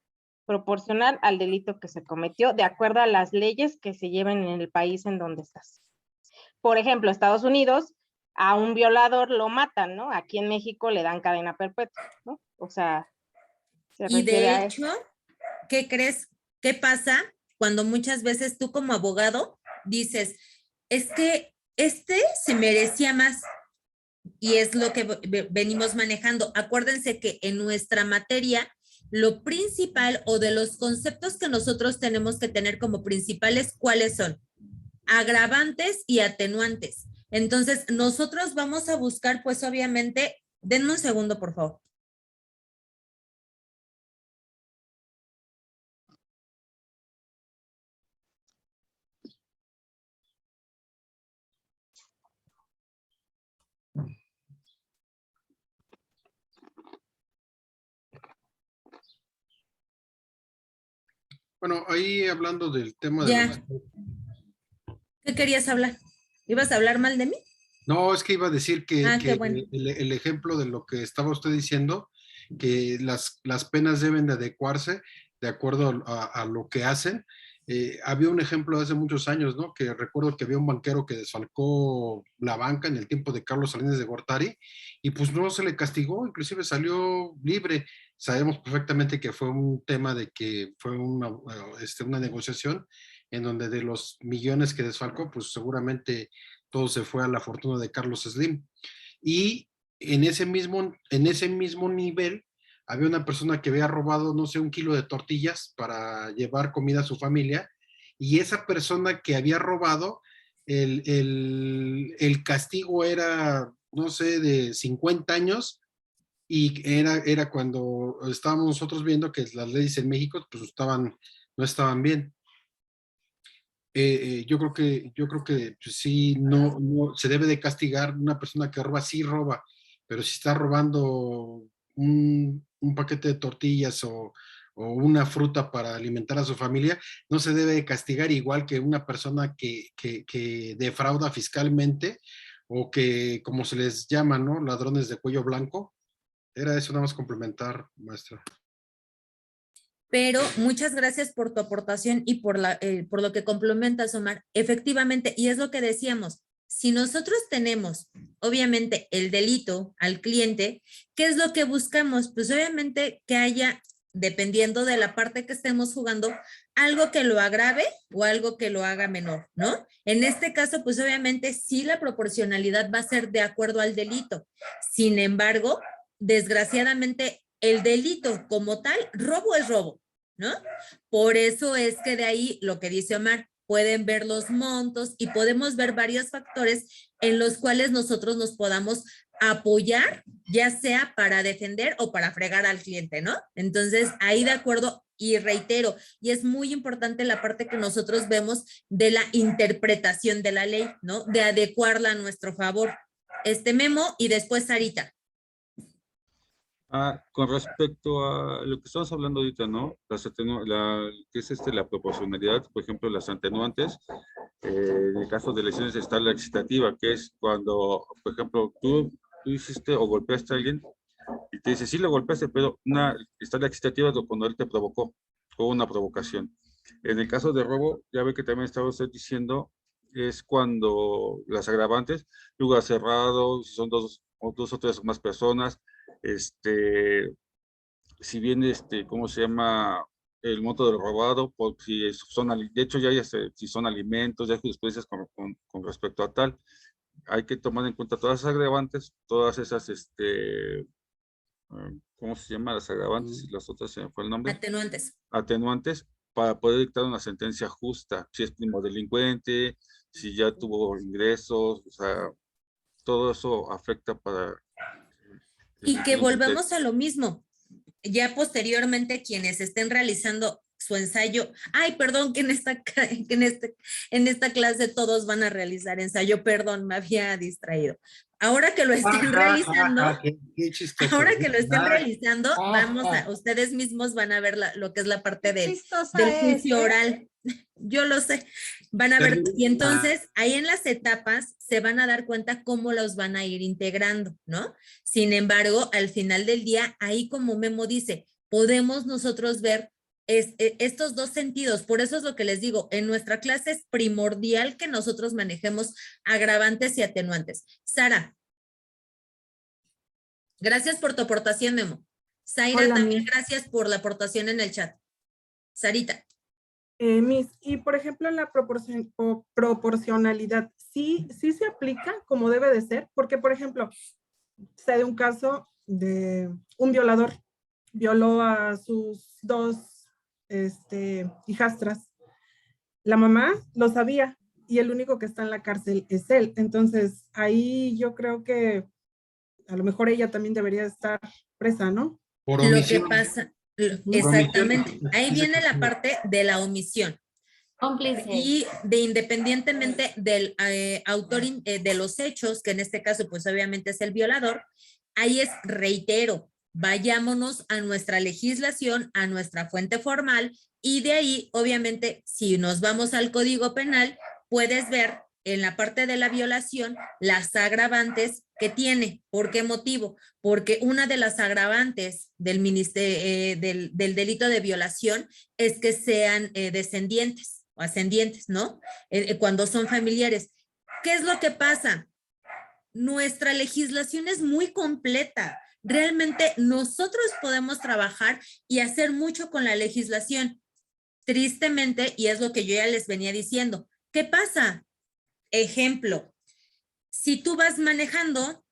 proporcional al delito que se cometió de acuerdo a las leyes que se lleven en el país en donde estás. Por ejemplo, Estados Unidos, a un violador lo matan, ¿no? Aquí en México le dan cadena perpetua, ¿no? O sea, se Y refiere de a eso. hecho, ¿qué crees? ¿Qué pasa cuando muchas veces tú como abogado dices, es que se merecía más? Y es lo que venimos manejando. Acuérdense que en nuestra materia, lo principal o de los conceptos que nosotros tenemos que tener como principales, ¿cuáles son? Agravantes y atenuantes. Entonces, nosotros vamos a buscar, pues obviamente, denme un segundo, por favor. Bueno, ahí hablando del tema de Ya. ¿Qué querías hablar? ¿Ibas a hablar mal de mí? No, es que iba a decir Ah, que qué bueno. el ejemplo de lo que estaba usted diciendo, que las penas deben de adecuarse de acuerdo a lo que hacen. Había un ejemplo hace muchos años, ¿no? Que recuerdo que había un banquero que desfalcó la banca en el tiempo de Carlos Salinas de Gortari y pues no se le castigó, inclusive salió libre. Sabemos perfectamente que fue un tema de que fue una negociación en donde de los millones que desfalcó, pues seguramente todo se fue a la fortuna de Carlos Slim. Y en ese mismo nivel había una persona que había robado, no sé, 1 kilo de tortillas para llevar comida a su familia, y esa persona que había robado, el castigo era, no sé, de 50 años, y era cuando estábamos nosotros viendo que las leyes en México pues no estaban bien. Yo creo que pues, sí, no se debe de castigar una persona que roba, sí roba, pero si está robando un paquete de tortillas o una fruta para alimentar a su familia, no se debe de castigar igual que una persona que defrauda fiscalmente o que, como se les llama, ¿no? Ladrones de cuello blanco. Era eso, nada más complementar, maestra. Pero muchas gracias por tu aportación y por lo que complementas, Omar. Efectivamente, y es lo que decíamos, si nosotros tenemos, obviamente, el delito al cliente, ¿qué es lo que buscamos? Pues obviamente que haya, dependiendo de la parte que estemos jugando, algo que lo agrave o algo que lo haga menor, ¿no? En este caso, pues obviamente sí la proporcionalidad va a ser de acuerdo al delito. Sin embargo, desgraciadamente, el delito como tal, robo es robo, ¿no? Por eso es que de ahí lo que dice Omar, pueden ver los montos y podemos ver varios factores en los cuales nosotros nos podamos apoyar, ya sea para defender o para fregar al cliente, ¿no? Entonces, ahí de acuerdo, y reitero, y es muy importante la parte que nosotros vemos de la interpretación de la ley, ¿no? De adecuarla a nuestro favor. Memo y después Sarita. Con respecto a lo que estamos hablando ahorita, ¿no? ¿Qué es la proporcionalidad? Por ejemplo, las atenuantes. En el caso de lesiones está la excitativa, que es cuando, por ejemplo, tú hiciste o golpeaste a alguien y te dice, sí lo golpeaste, pero está la excitativa de cuando él te provocó, o una provocación. En el caso de robo, ya ve que también estaba usted diciendo, es cuando las agravantes, lugar cerrado, si son dos o tres o más personas, si bien, ¿cómo se llama? El monto del robado, si de hecho si son alimentos, ya hay jurisprudencias con respecto a tal, hay que tomar en cuenta todas esas agravantes, todas esas, ¿cómo se llama? Las agravantes y las otras, ¿se me fue el nombre? Atenuantes. Atenuantes, para poder dictar una sentencia justa, si es primo delincuente, si ya tuvo ingresos, o sea, todo eso afecta para... Y que volvamos a lo mismo. Ya posteriormente quienes estén realizando su ensayo, ay, perdón, que en esta clase todos van a realizar ensayo, perdón, me había distraído. Ahora que lo estén realizando, qué chistoso. ahora que lo estén realizando, ustedes mismos van a ver lo que es la parte del juicio oral. Yo lo sé, van a ver, y entonces ahí en las etapas se van a dar cuenta cómo los van a ir integrando, ¿no? Sin embargo, al final del día, ahí como Memo dice, podemos nosotros ver estos dos sentidos. Por eso es lo que les digo, en nuestra clase es primordial que nosotros manejemos agravantes y atenuantes. Sara, gracias por tu aportación, Memo. Zaira, Hola, también Miss. gracias por la aportación en el chat. Sarita. Miss, y por ejemplo, en la proporcionalidad, ¿sí se aplica como debe de ser? Porque, por ejemplo, sé de un caso de un violador, violó a sus dos hijastras. La mamá lo sabía y el único que está en la cárcel es él. Entonces, ahí yo creo que a lo mejor ella también debería estar presa, ¿no? Por Lo que omisión. pasa, exactamente, ahí viene la parte de la omisión. Cómplice. Y independientemente del autor de los hechos, que en este caso pues obviamente es el violador, ahí reitero, vayámonos a nuestra legislación, a nuestra fuente formal, y de ahí, obviamente, si nos vamos al Código Penal, puedes ver en la parte de la violación las agravantes que tiene. ¿Por qué motivo? Porque una de las agravantes del delito de violación es que sean descendientes o ascendientes, ¿no? Cuando son familiares. ¿Qué es lo que pasa? Nuestra legislación es muy completa. Realmente nosotros podemos trabajar y hacer mucho con la legislación. Tristemente, y es lo que yo ya les venía diciendo, ¿qué pasa? Ejemplo, si tú vas manejando,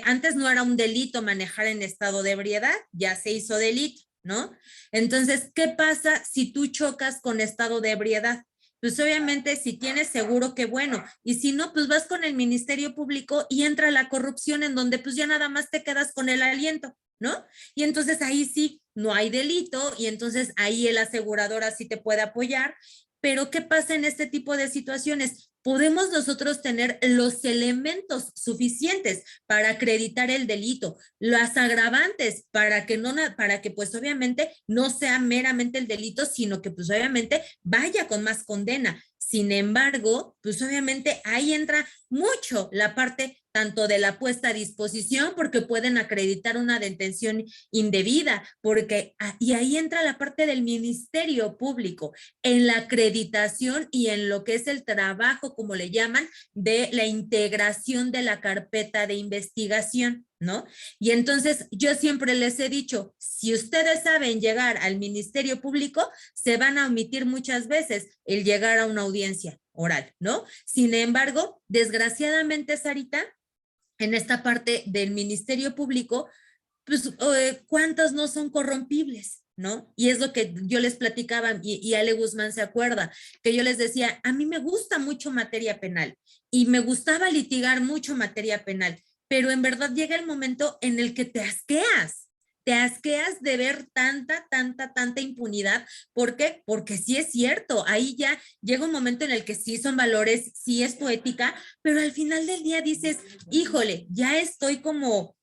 antes no era un delito manejar en estado de ebriedad, ya se hizo delito, ¿no? Entonces, ¿qué pasa si tú chocas con estado de ebriedad? Pues obviamente si tienes seguro, qué bueno, y si no, pues vas con el Ministerio Público y entra la corrupción en donde pues ya nada más te quedas con el aliento, ¿no? Y entonces ahí sí, no hay delito y entonces ahí el asegurador sí te puede apoyar. Pero ¿qué pasa en este tipo de situaciones? Podemos nosotros tener los elementos suficientes para acreditar el delito, las agravantes para que pues obviamente no sea meramente el delito, sino que pues obviamente vaya con más condena. Sin embargo, pues obviamente ahí entra mucho la parte tanto de la puesta a disposición, porque pueden acreditar una detención indebida, y ahí entra la parte del Ministerio Público, en la acreditación y en lo que es el trabajo, como le llaman, de la integración de la carpeta de investigación, ¿no? Y entonces yo siempre les he dicho, si ustedes saben llegar al Ministerio Público, se van a omitir muchas veces el llegar a una audiencia oral, ¿no? Sin embargo, desgraciadamente, Sarita, en esta parte del Ministerio Público, pues, ¿cuántos no son corrompibles? ¿No? Y es lo que yo les platicaba, y Ale Guzmán se acuerda, que yo les decía, a mí me gusta mucho materia penal y me gustaba litigar mucho materia penal, pero en verdad llega el momento en el que te asqueas de ver tanta impunidad. ¿Por qué? Porque sí es cierto, ahí ya llega un momento en el que sí son valores, sí es tu ética, pero al final del día dices, híjole, ya estoy como...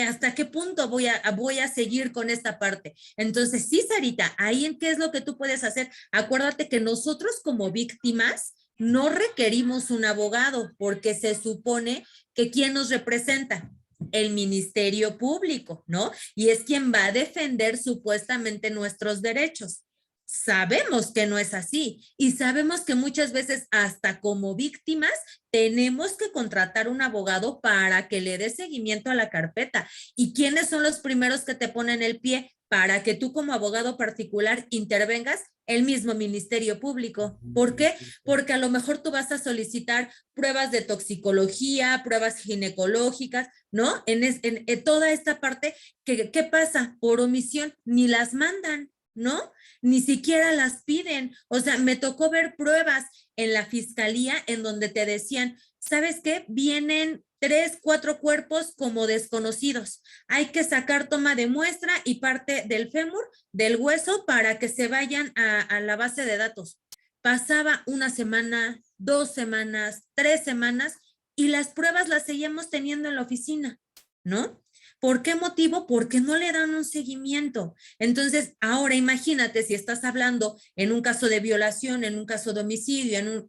¿hasta qué punto voy a seguir con esta parte? Entonces, sí, Sarita, ahí en qué es lo que tú puedes hacer. Acuérdate que nosotros como víctimas no requerimos un abogado porque se supone que ¿quién nos representa? El Ministerio Público, ¿no? Y es quien va a defender supuestamente nuestros derechos. Sabemos que no es así y sabemos que muchas veces hasta como víctimas tenemos que contratar un abogado para que le dé seguimiento a la carpeta. ¿Y quiénes son los primeros que te ponen el pie para que tú como abogado particular intervengas? El mismo Ministerio Público. ¿Por qué? Porque a lo mejor tú vas a solicitar pruebas de toxicología, pruebas ginecológicas, ¿no? En toda esta parte, ¿qué pasa? Por omisión, ni las mandan, ¿no? Ni siquiera las piden. O sea, me tocó ver pruebas en la fiscalía en donde te decían, ¿sabes qué? Vienen 3, 4 cuerpos como desconocidos. Hay que sacar toma de muestra y parte del fémur, del hueso, para que se vayan a la base de datos. Pasaba una semana, 2 semanas, 3 semanas y las pruebas las seguíamos teniendo en la oficina, ¿no? ¿Por qué motivo? Porque no le dan un seguimiento. Entonces, ahora imagínate si estás hablando en un caso de violación, en un caso de homicidio, ¿no?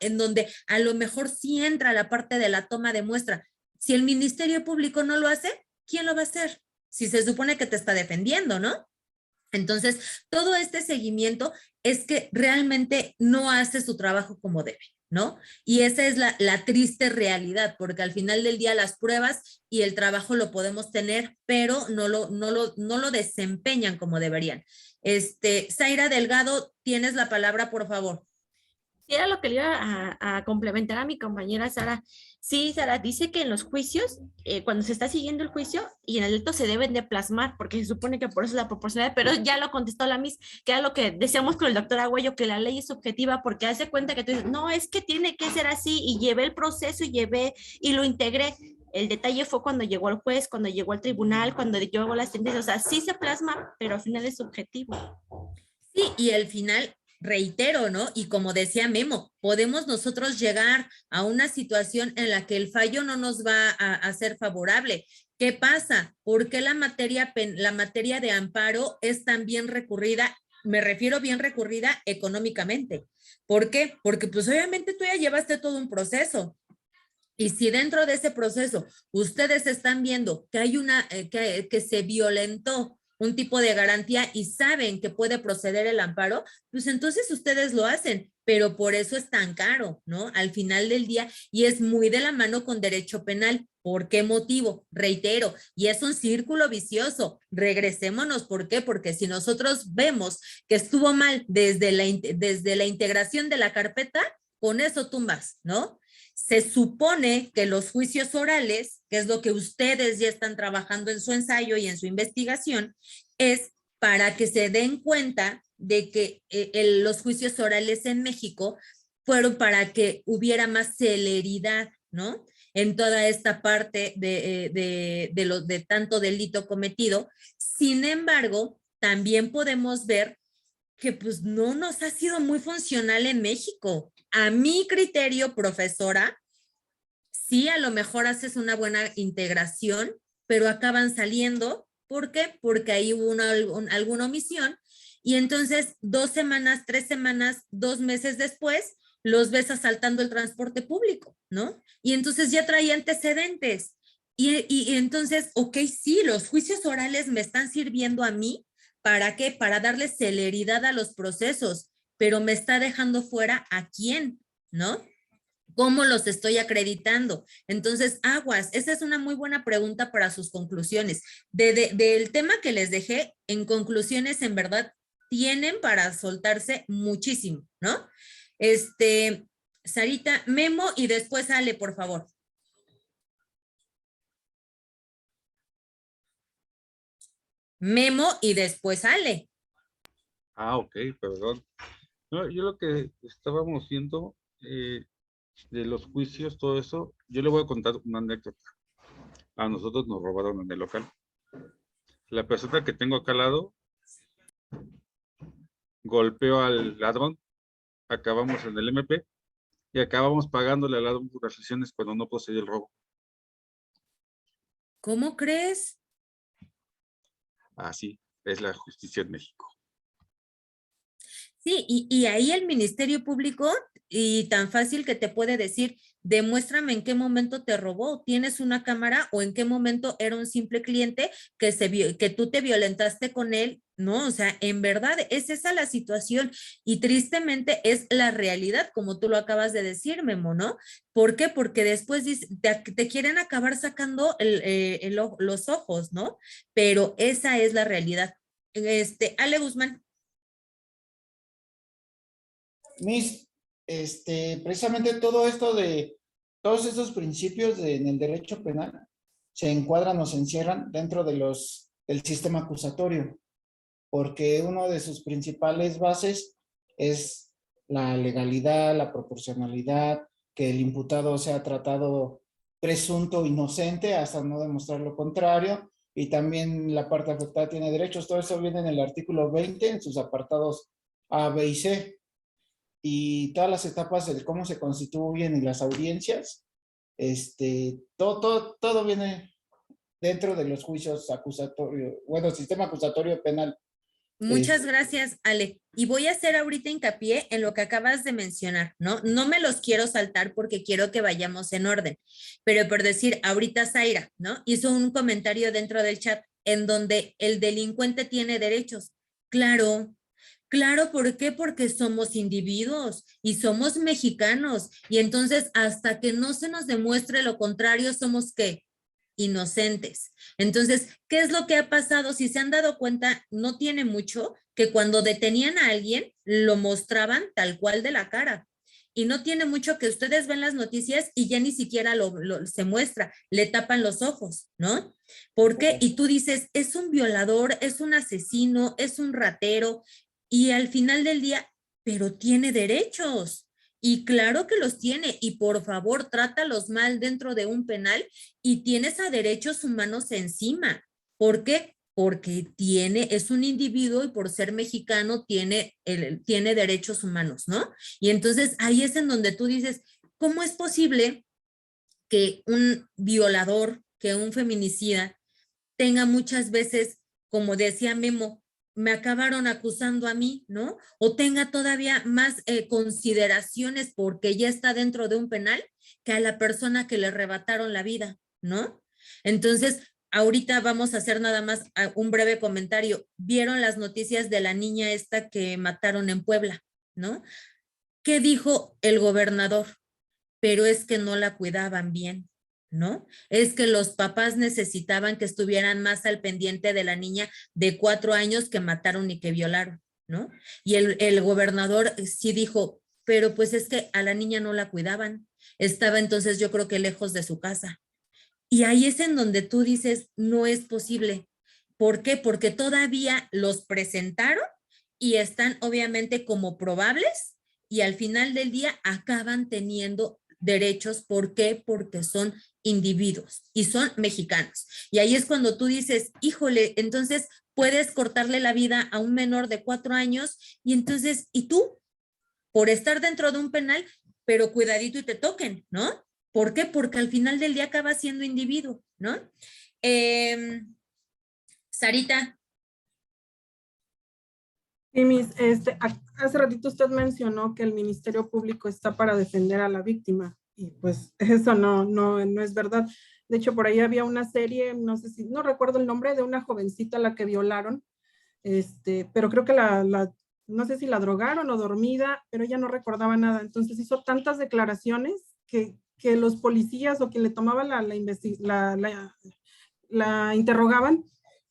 En donde a lo mejor sí entra la parte de la toma de muestra. Si el Ministerio Público no lo hace, ¿quién lo va a hacer? Si se supone que te está defendiendo, ¿no? Entonces, todo este seguimiento es que realmente no hace su trabajo como debe, ¿no? Y esa es la triste realidad, porque al final del día las pruebas y el trabajo lo podemos tener, pero no lo desempeñan como deberían. Zaira Delgado, tienes la palabra, por favor. Sí, era lo que le iba a complementar a mi compañera Sara. Sí, Sara, dice que en los juicios, cuando se está siguiendo el juicio y en el delito se deben de plasmar, porque se supone que por eso es la proporcionalidad, pero ya lo contestó la Miss, que era lo que decíamos con el doctor Agüello, que la ley es subjetiva, porque hace cuenta que tú dices, no, es que tiene que ser así, y llevé el proceso y lo integré. El detalle fue cuando llegó el juez, cuando llegó al tribunal, cuando llegó la sentencia, o sea, sí se plasma, pero al final es subjetivo. Sí, y al final... reitero, ¿no? Y como decía Memo, podemos nosotros llegar a una situación en la que el fallo no nos va a ser favorable. ¿Qué pasa? ¿Por qué la materia de amparo es tan bien recurrida? Me refiero bien recurrida económicamente. ¿Por qué? Porque pues obviamente tú ya llevaste todo un proceso. Y si dentro de ese proceso ustedes están viendo que hay que se violentó un tipo de garantía y saben que puede proceder el amparo, pues entonces ustedes lo hacen, pero por eso es tan caro, ¿no? Al final del día, y es muy de la mano con derecho penal. ¿Por qué motivo? Reitero, y es un círculo vicioso. Regresémonos, ¿por qué? Porque si nosotros vemos que estuvo mal desde la integración de la carpeta, con eso tumbas, ¿no? Se supone que los juicios orales, que es lo que ustedes ya están trabajando en su ensayo y en su investigación, es para que se den cuenta de que los juicios orales en México fueron para que hubiera más celeridad, ¿no? En toda esta parte de tanto delito cometido. Sin embargo, también podemos ver que pues no nos ha sido muy funcional en México. A mi criterio, profesora, sí, a lo mejor haces una buena integración, pero acaban saliendo. ¿Por qué? Porque ahí hubo alguna omisión y entonces 2 semanas, 3 semanas, 2 meses después, los ves asaltando el transporte público, ¿no? Y entonces ya traía antecedentes. Y entonces, ok, sí, los juicios orales me están sirviendo a mí. ¿Para qué? Para darle celeridad a los procesos, pero me está dejando fuera a quién, ¿no? ¿Cómo los estoy acreditando? Entonces, aguas, esa es una muy buena pregunta para sus conclusiones. Del tema que les dejé, en conclusiones, en verdad, tienen para soltarse muchísimo, ¿no? Sarita, Memo y después Ale, por favor. Memo y después Ale. Ah, ok, perdón. No, yo lo que estábamos viendo de los juicios, todo eso, yo le voy a contar una anécdota. A nosotros nos robaron en el local. La persona que tengo acá al lado golpeó al ladrón, acabamos en el MP y acabamos pagándole al ladrón por las lesiones cuando no procedió el robo. ¿Cómo crees? Así es la justicia en México. Sí, y ahí el Ministerio Público, y tan fácil que te puede decir, demuéstrame en qué momento te robó, tienes una cámara o en qué momento era un simple cliente que tú te violentaste con él, ¿no? O sea, en verdad es esa la situación y tristemente es la realidad, como tú lo acabas de decir, Memo, ¿no? ¿Por qué? Porque después te quieren acabar sacando los ojos, ¿no? Pero esa es la realidad. Ale Guzmán. Miss, precisamente todo esto de todos estos principios en el derecho penal se encuadran o se encierran dentro de del sistema acusatorio, porque uno de sus principales bases es la legalidad, la proporcionalidad, que el imputado sea tratado presunto inocente hasta no demostrar lo contrario, y también la parte afectada tiene derechos. Todo eso viene en el artículo 20 en sus apartados A, B y C. Y todas las etapas de cómo se constituyen y las audiencias, todo viene dentro de los juicios acusatorios, bueno, sistema acusatorio penal. Muchas gracias, Ale. Y voy a hacer ahorita hincapié en lo que acabas de mencionar, ¿no? No me los quiero saltar porque quiero que vayamos en orden, pero por decir, ahorita Zaira, ¿no? Hizo un comentario dentro del chat en donde el delincuente tiene derechos. Claro. Claro, ¿por qué? Porque somos individuos y somos mexicanos. Y entonces, hasta que no se nos demuestre lo contrario, somos ¿qué? Inocentes. Entonces, ¿qué es lo que ha pasado? Si se han dado cuenta, no tiene mucho que cuando detenían a alguien, lo mostraban tal cual de la cara. Y no tiene mucho que ustedes ven las noticias y ya ni siquiera se muestra, le tapan los ojos, ¿no? ¿Por qué? Y tú dices, es un violador, es un asesino, es un ratero, y al final del día, pero tiene derechos. Y claro que los tiene. Y por favor, trátalos mal dentro de un penal y tienes a derechos humanos encima. ¿Por qué? Porque es un individuo y por ser mexicano tiene derechos humanos, ¿no? Y entonces ahí es en donde tú dices, ¿cómo es posible que un violador que un feminicida tenga muchas veces, como decía Memo, me acabaron acusando a mí, ¿no? O tenga todavía más consideraciones porque ya está dentro de un penal que a la persona que le arrebataron la vida, ¿no? Entonces, ahorita vamos a hacer nada más un breve comentario. ¿Vieron las noticias de la niña esta que mataron en Puebla, ¿no? ¿Qué dijo el gobernador? Pero es que no la cuidaban bien, ¿no? Es que los papás necesitaban que estuvieran más al pendiente de la niña de 4 años que mataron y que violaron, ¿no? Y el gobernador sí dijo, pero pues es que a la niña no la cuidaban. Estaba entonces yo creo que lejos de su casa. Y ahí es en donde tú dices, no es posible. ¿Por qué? Porque todavía los presentaron y están obviamente como probables y al final del día acaban teniendo derechos. ¿Por qué? Porque son individuos y son mexicanos. Y ahí es cuando tú dices, híjole, entonces puedes cortarle la vida a un menor de 4 años y entonces, ¿y tú? Por estar dentro de un penal, pero cuidadito y te toquen, ¿no? ¿Por qué? Porque al final del día acaba siendo individuo, ¿no? Sarita. Sí, hace ratito usted mencionó que el Ministerio Público está para defender a la víctima y pues eso no es verdad. De hecho, por ahí había una serie, no recuerdo el nombre, de una jovencita a la que violaron, pero creo que no sé si la drogaron o dormida, pero ella no recordaba nada. Entonces hizo tantas declaraciones que los policías o quien le tomaba la interrogaban,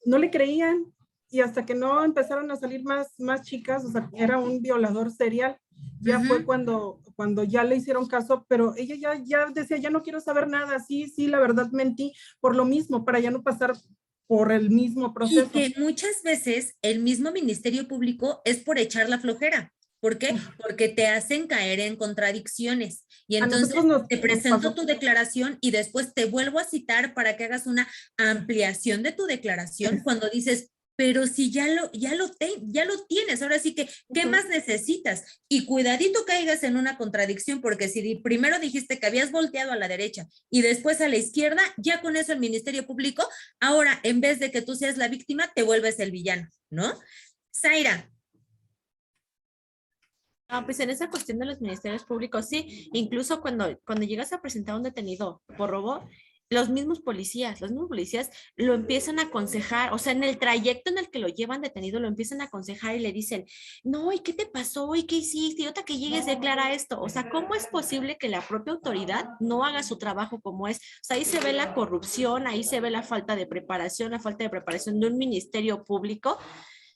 no le creían. Y hasta que no empezaron a salir más chicas, o sea, era un violador serial, ya fue cuando ya le hicieron caso, pero ella ya decía, ya no quiero saber nada, sí, la verdad mentí, por lo mismo, para ya no pasar por el mismo proceso. Y que muchas veces el mismo Ministerio Público es por echar la flojera. ¿Por qué? Porque te hacen caer en contradicciones. Y entonces te presento tu declaración y después te vuelvo a citar para que hagas una ampliación de tu declaración cuando dices, pero si ya lo tienes, ahora sí que, ¿qué más necesitas? Y cuidadito caigas en una contradicción, porque si primero dijiste que habías volteado a la derecha y después a la izquierda, ya con eso el Ministerio Público, ahora en vez de que tú seas la víctima, te vuelves el villano, ¿no? Zaira. No, pues en esa cuestión de los ministerios públicos, sí, incluso cuando llegas a presentar a un detenido por robo, los mismos policías lo empiezan a aconsejar, o sea, en el trayecto en el que lo llevan detenido, lo empiezan a aconsejar y le dicen, no, ¿y qué te pasó? ¿Y qué hiciste? Y otra que llegues, declara esto. O sea, ¿cómo es posible que la propia autoridad no haga su trabajo como es? O sea, ahí se ve la corrupción, ahí se ve la falta de preparación de un ministerio público.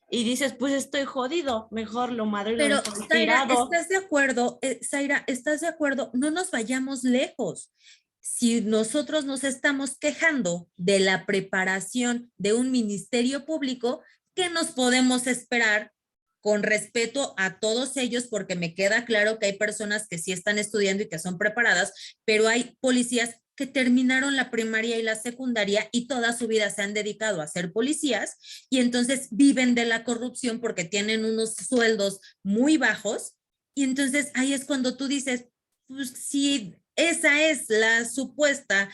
Y dices, pues estoy jodido, mejor lo madre lo Pero, dejo Zaira, tirado. ¿estás de acuerdo? Zaira, ¿estás de acuerdo? No nos vayamos lejos. Si nosotros nos estamos quejando de la preparación de un ministerio público, ¿qué nos podemos esperar con respeto a todos ellos? Porque me queda claro que hay personas que sí están estudiando y que son preparadas, pero hay policías que terminaron la primaria y la secundaria y toda su vida se han dedicado a ser policías y entonces viven de la corrupción porque tienen unos sueldos muy bajos y entonces ahí es cuando tú dices, pues si esa es la supuesta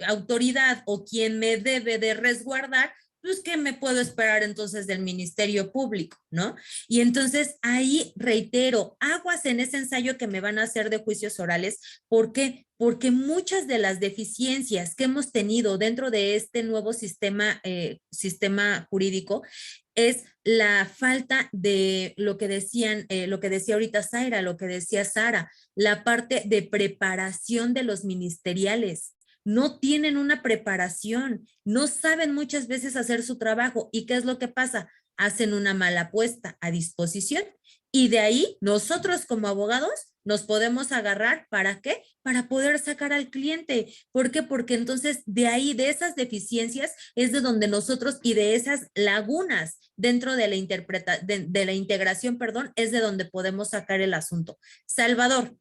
autoridad o quien me debe de resguardar, pues ¿qué me puedo esperar entonces del Ministerio Público, no? Y entonces ahí reitero, aguas en ese ensayo que me van a hacer de juicios orales. ¿Por qué? Porque muchas de las deficiencias que hemos tenido dentro de este nuevo sistema jurídico es la falta de lo que decía ahorita Zaira, lo que decía Sara, la parte de preparación de los ministeriales. No tienen una preparación, no saben muchas veces hacer su trabajo. ¿Y qué es lo que pasa? Hacen una mala puesta a disposición y de ahí nosotros como abogados nos podemos agarrar. ¿Para qué? Para poder sacar al cliente. ¿Por qué? Porque entonces de ahí, de esas deficiencias, es de donde nosotros y de esas lagunas dentro de la integración, es de donde podemos sacar el asunto. Salvador.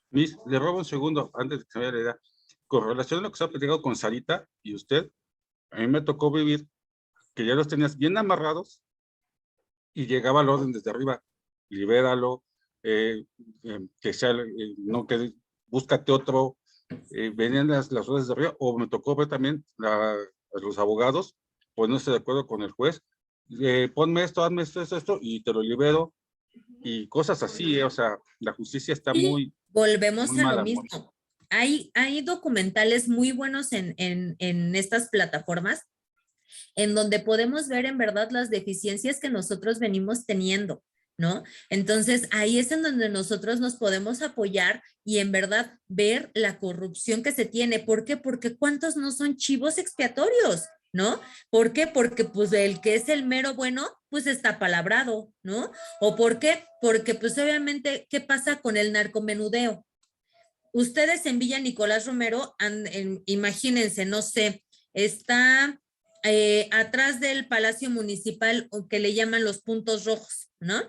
Miss, le robo un segundo antes de que se me vaya la idea. Con relación a lo que se ha platicado con Sarita y usted, a mí me tocó vivir que ya los tenías bien amarrados y llegaba el orden desde arriba. Libéralo, que sea, no, que búscate otro, venían las órdenes de arriba, o me tocó ver también a los abogados ponerse de acuerdo con el juez, ponme esto, hazme esto, y te lo libero, y cosas así, o sea, la justicia está Y muy volvemos a lo mala. mismo. Hay documentales muy buenos en estas plataformas en donde podemos ver en verdad las deficiencias que nosotros venimos teniendo, ¿no? Entonces, ahí es en donde nosotros nos podemos apoyar y en verdad ver la corrupción que se tiene. ¿Por qué? Porque ¿cuántos no son chivos expiatorios? ¿No? ¿Por qué? Porque pues el que es el mero bueno, pues está palabrado, ¿no? ¿O por qué? Porque pues obviamente, ¿qué pasa con el narcomenudeo? Ustedes en Villa Nicolás Romero, imagínense, no sé, está atrás del Palacio Municipal que le llaman los puntos rojos, ¿no?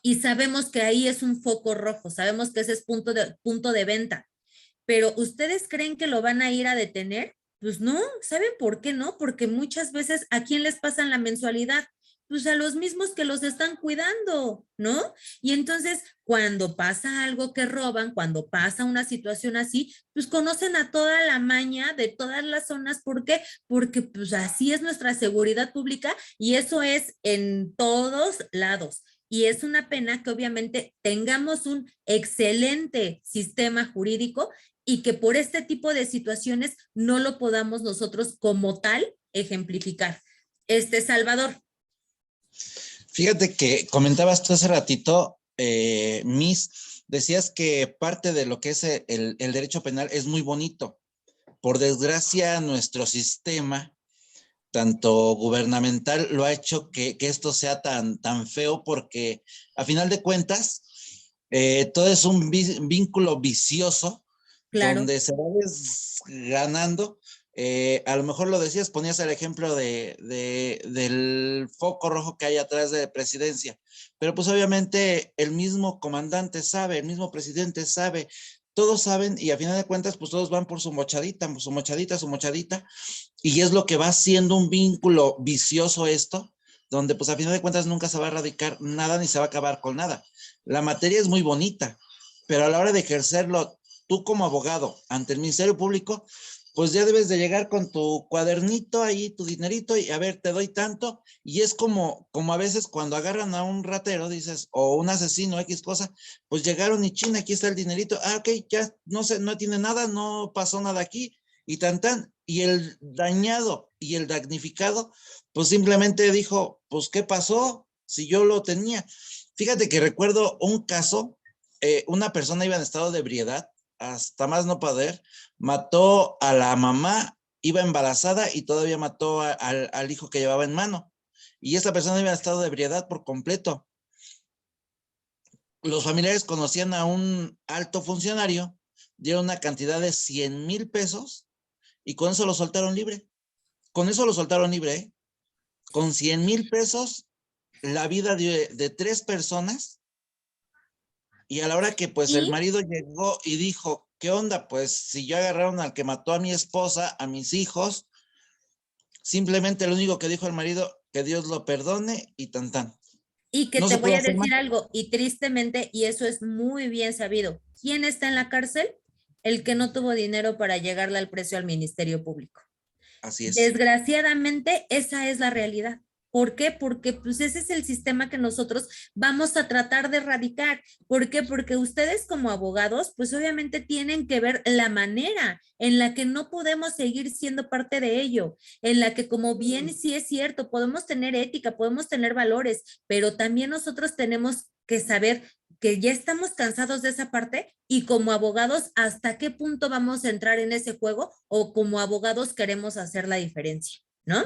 Y sabemos que ahí es un foco rojo, sabemos que ese es punto de venta, pero ¿ustedes creen que lo van a ir a detener? Pues no, ¿saben por qué no? Porque muchas veces, ¿a quién les pasan la mensualidad? Pues a los mismos que los están cuidando, ¿no? Y entonces, cuando pasa algo que roban, cuando pasa una situación así, pues conocen a toda la maña de todas las zonas. ¿Por qué? Porque pues así es nuestra seguridad pública y eso es en todos lados. Y es una pena que obviamente tengamos un excelente sistema jurídico y que por este tipo de situaciones no lo podamos nosotros como tal ejemplificar. Salvador. Fíjate que comentabas tú hace ratito, Miss, decías que parte de lo que es el derecho penal es muy bonito. Por desgracia, nuestro sistema, tanto gubernamental, lo ha hecho que esto sea tan feo porque a final de cuentas, todo es un vínculo vicioso, claro, donde se va ganando. A lo mejor lo decías, ponías el ejemplo del foco rojo que hay atrás de la presidencia, pero pues obviamente el mismo comandante sabe, el mismo presidente sabe, todos saben y a final de cuentas pues todos van por su mochadita, y es lo que va siendo un vínculo vicioso esto, donde pues a final de cuentas nunca se va a erradicar nada ni se va a acabar con nada. La materia es muy bonita, pero a la hora de ejercerlo tú como abogado ante el Ministerio Público, pues ya debes de llegar con tu cuadernito ahí, tu dinerito, y a ver, te doy tanto, y es como a veces cuando agarran a un ratero, dices, o un asesino, X cosa, pues llegaron y china, aquí está el dinerito, ok, ya no sé, no tiene nada, no pasó nada aquí, y y el dañado y el damnificado, pues simplemente dijo, pues, ¿qué pasó? Si yo lo tenía. Fíjate que recuerdo un caso, una persona iba en estado de ebriedad, hasta más no poder, mató a la mamá, iba embarazada y todavía mató al hijo que llevaba en mano. Y esta persona iba en estado de ebriedad por completo. Los familiares conocían a un alto funcionario, dieron una cantidad de 100,000 pesos y con eso lo soltaron libre. Con eso lo soltaron libre, ¿eh? Con 100,000 pesos, la vida de 3 personas. Y a la hora que pues el marido llegó y dijo, ¿qué onda? Pues si yo agarraron al que mató a mi esposa, a mis hijos, simplemente lo único que dijo el marido, que Dios lo perdone y tan. Y que no te voy a decir más. algo, y tristemente, y eso es muy bien sabido, ¿quién está en la cárcel? El que no tuvo dinero para llegarle al precio al Ministerio Público. Así es. Desgraciadamente, esa es la realidad. ¿Por qué? Porque pues ese es el sistema que nosotros vamos a tratar de erradicar. ¿Por qué? Porque ustedes como abogados, pues obviamente tienen que ver la manera en la que no podemos seguir siendo parte de ello, en la que como bien sí es cierto, podemos tener ética, podemos tener valores, pero también nosotros tenemos que saber que ya estamos cansados de esa parte y como abogados, ¿hasta qué punto vamos a entrar en ese juego o como abogados queremos hacer la diferencia? ¿No?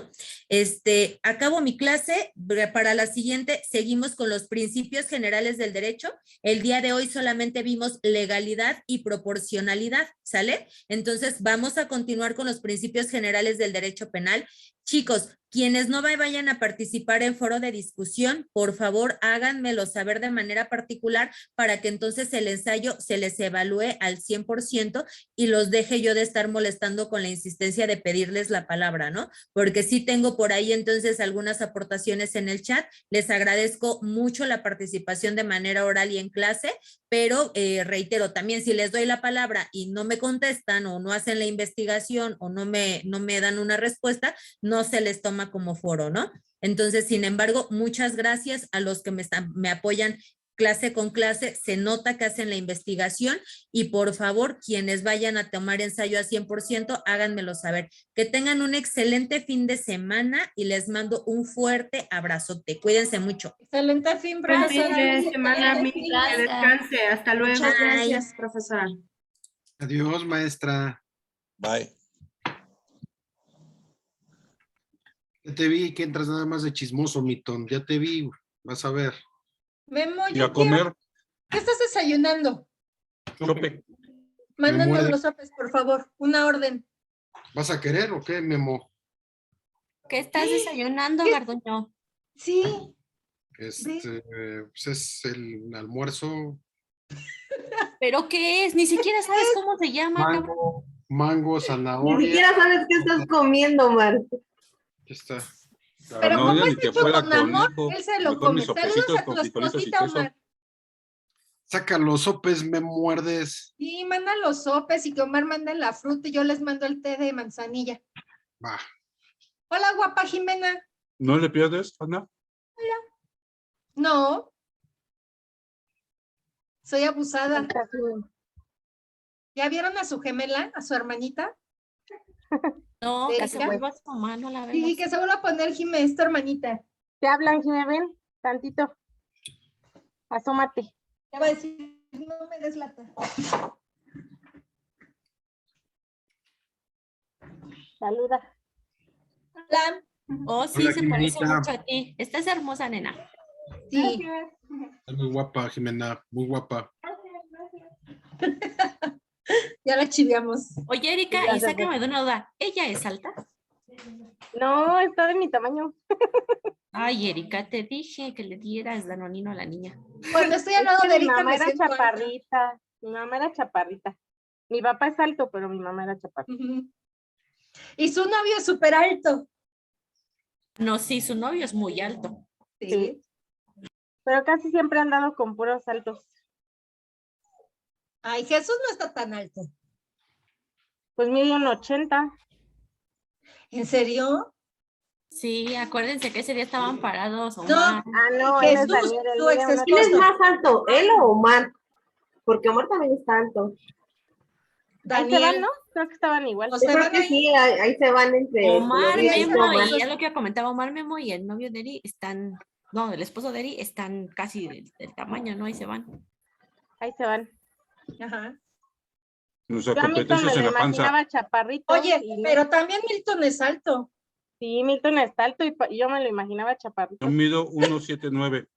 Acabo mi clase, para la siguiente seguimos con los principios generales del derecho. El día de hoy solamente vimos legalidad y proporcionalidad, ¿sale? Entonces vamos a continuar con los principios generales del derecho penal. Chicos, Quienes no vayan a participar en foro de discusión, por favor, háganmelo saber de manera particular para que entonces el ensayo se les evalúe al 100% y los deje yo de estar molestando con la insistencia de pedirles la palabra, ¿no? Porque sí tengo por ahí entonces algunas aportaciones en el chat. Les agradezco mucho la participación de manera oral y en clase, pero reitero, también si les doy la palabra y no me contestan o no hacen la investigación o no me dan una respuesta, no se les toma como foro, ¿no? Entonces, sin embargo, muchas gracias a los que me apoyan clase con clase, se nota que hacen la investigación y por favor, quienes vayan a tomar ensayo a 100%, háganmelo saber. Que tengan un excelente fin de semana y les mando un fuerte abrazote. Cuídense mucho. Excelente fin, Buen profesora. fin de semana, Mi, que descanse. Hasta luego. Muchas gracias, profesora. Adiós, maestra. Bye. Ya te vi que entras nada más de chismoso, Mitón. Ya te vi, vas a ver. Memo, Y yo a comer. quiero- ¿Qué estás desayunando? Sope. Mándame muerde. los sopes, por favor. Una orden. ¿Vas a querer o qué, Memo? ¿Qué estás desayunando, Garduño? Sí. Pues es el almuerzo. ¿Pero qué es? Ni siquiera sabes cómo se llama, cabrón. Mango, Ni zanahoria. siquiera sabes qué estás comiendo, Mar. Aquí está. Pero No, como ya ni es que hecho fuera con amor, hijo. él se lo Mejor mis come. Saludos sopecitos a con tu frijolitos y esposita, queso. Omar. Saca los sopes, me muerdes. Y manda los sopes y que Omar manda la fruta y yo les mando el té de manzanilla. Va. Hola, guapa Jimena. ¿No le pierdes, Ana? No. Soy abusada. ¿Ya vieron a su gemela, a su hermanita? No, que se Erika. vuelva a su mano, la vemos. Sí, que se vuelva a poner Jimé, es tu hermanita. Te hablan, Jimé, ven, tantito. Asómate. Te va a decir, no me des lata. Saluda. Hola. Oh, sí, Hola, se parece Jimenita. mucho a ti. Estás hermosa, nena. Sí. Estás muy guapa, Jimena, muy guapa. Ya la chiviamos. Oye, Erika, Ya y sé, sácame de una duda. ¿Ella es alta? No, está de mi tamaño. Ay, Erika, te dije que le dieras danonino a la niña. Cuando estoy al lado Es que de mi Erika mamá me era siento alta. chaparrita. Mi mamá era chaparrita. Mi papá es alto, pero mi mamá era chaparrita. Ujú. Y su novio es súper alto. No, sí, su novio es muy alto. Sí. Pero casi siempre han dado con puros altos. Ay, Jesús no está tan alto. Pues mide 1.80. ¿En serio? Sí, acuérdense que ese día estaban parados. No. Omar. Ah, no, él es Jesús, Daniel, él tu mide ex 1.80. ¿Quién es esposo. más alto, él o Omar? Porque Omar también está alto. Ahí se van, Daniel. ¿no? Creo que estaban igual. O Yo sea, creo van que ahí. sí, ahí se van entre Omar, Gloria y Memo, Omar. y ya lo que comentaba Omar, Memo y el novio de Eri están, no, el esposo de Eri están casi del tamaño, ¿no? Ahí se van. Ahí se van. Ajá. Nuestra Yo a Milton competencia me es en lo la panza. imaginaba chaparrito. Oye, y no. pero también Milton es alto. Sí, Milton está alto y yo me lo imaginaba chaparrito. Yo mido 1.79.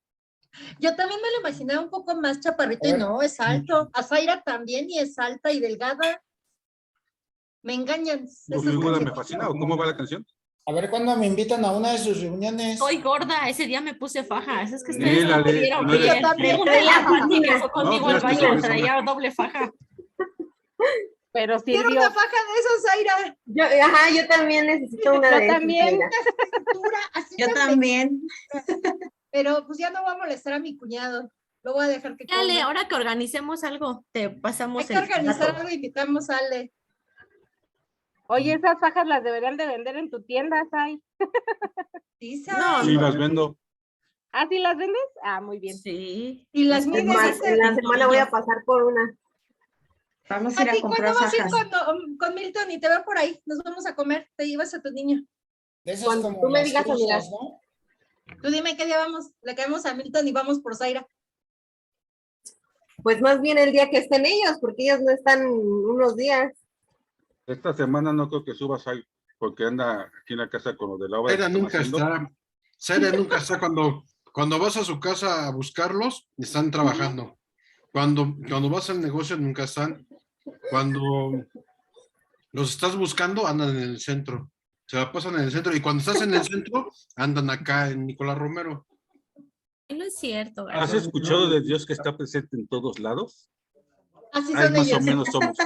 Yo también me lo imaginaba un poco más chaparrito y no, es alto. A Zaira también y es alta y delgada. Me engañan. ¿Tu Esas figura me cosas. fascina o cómo va la canción? A ver cuándo me invitan a una de sus reuniones. Soy gorda, ese día me puse fajas, es que Sí, ustedes no la me de- vieron no eres- bien. Yo también. Pregúntale a Fanny que fue conmigo No, al pero es que baño, sí, traía doble faja. Pero Quiero sirvió. una faja de esos, Zaira. Yo también necesito una Yo de esas, también. Zaira. Cintura, así Yo de también. Pero pues ya no voy a molestar a mi cuñado. Lo voy a dejar que Dale, coma. ahora que organicemos algo, te Hay pasamos que el organizar dato. algo, invitamos a Ale. Oye, esas fajas las deberían de vender en tu tienda, Sai. Sí, No, ¿sabes? Sí, las vendo. ¿Ah, sí las vendes? Ah, muy bien. Sí. Y las Es mides, más, dice. en la semana voy a pasar por una. Vamos a ir a Pati, comprar ¿cuándo vas a ir fajas. con Milton y te veo por ahí? Nos vamos a comer, te llevas a tu niño. De esas Cuando como tú me las digas, amiga. cruzas, ¿no? Tú dime qué día vamos. Le caemos a Milton y vamos por Zaira. Pues más bien el día que estén ellos, porque ellos no están unos días. Esta semana no creo que subas ahí, porque anda aquí en la casa con lo de la obra. que Zaira están nunca haciendo. está. Zaira nunca está cuando vas a su casa a buscarlos, están trabajando. Cuando vas al negocio nunca están. Cuando los estás buscando, andan en el centro. Se la pasan en el centro y cuando estás en el centro, andan acá en Nicolás Romero. No es cierto. ¿Has Garduño. escuchado de Dios que está presente en todos lados? Así Ahí son más ellos. o menos somos.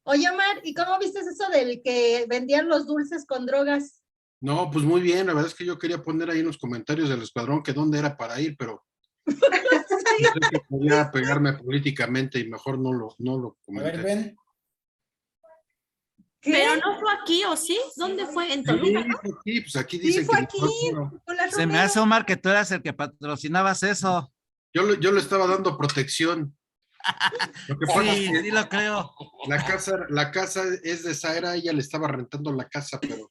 Oye, Omar, ¿y cómo viste eso del que vendían los dulces con drogas? No, pues muy bien, la verdad es que yo quería poner ahí en los comentarios del escuadrón que dónde era para ir, pero pensé que podía pegarme políticamente y mejor no lo A comenté. ver, ven. ¿Qué? Pero no fue aquí, ¿o sí? ¿Dónde fue? ¿En Sí, Toluca? aquí, pues aquí Sí, dicen fue que aquí, Nicolás Se me Romero. hace, Omar, que tú eras el que patrocinabas eso. yo le estaba dando protección. Lo que pasa es Sí, que sí lo creo. la casa es de Zaira, ella le estaba rentando la casa, pero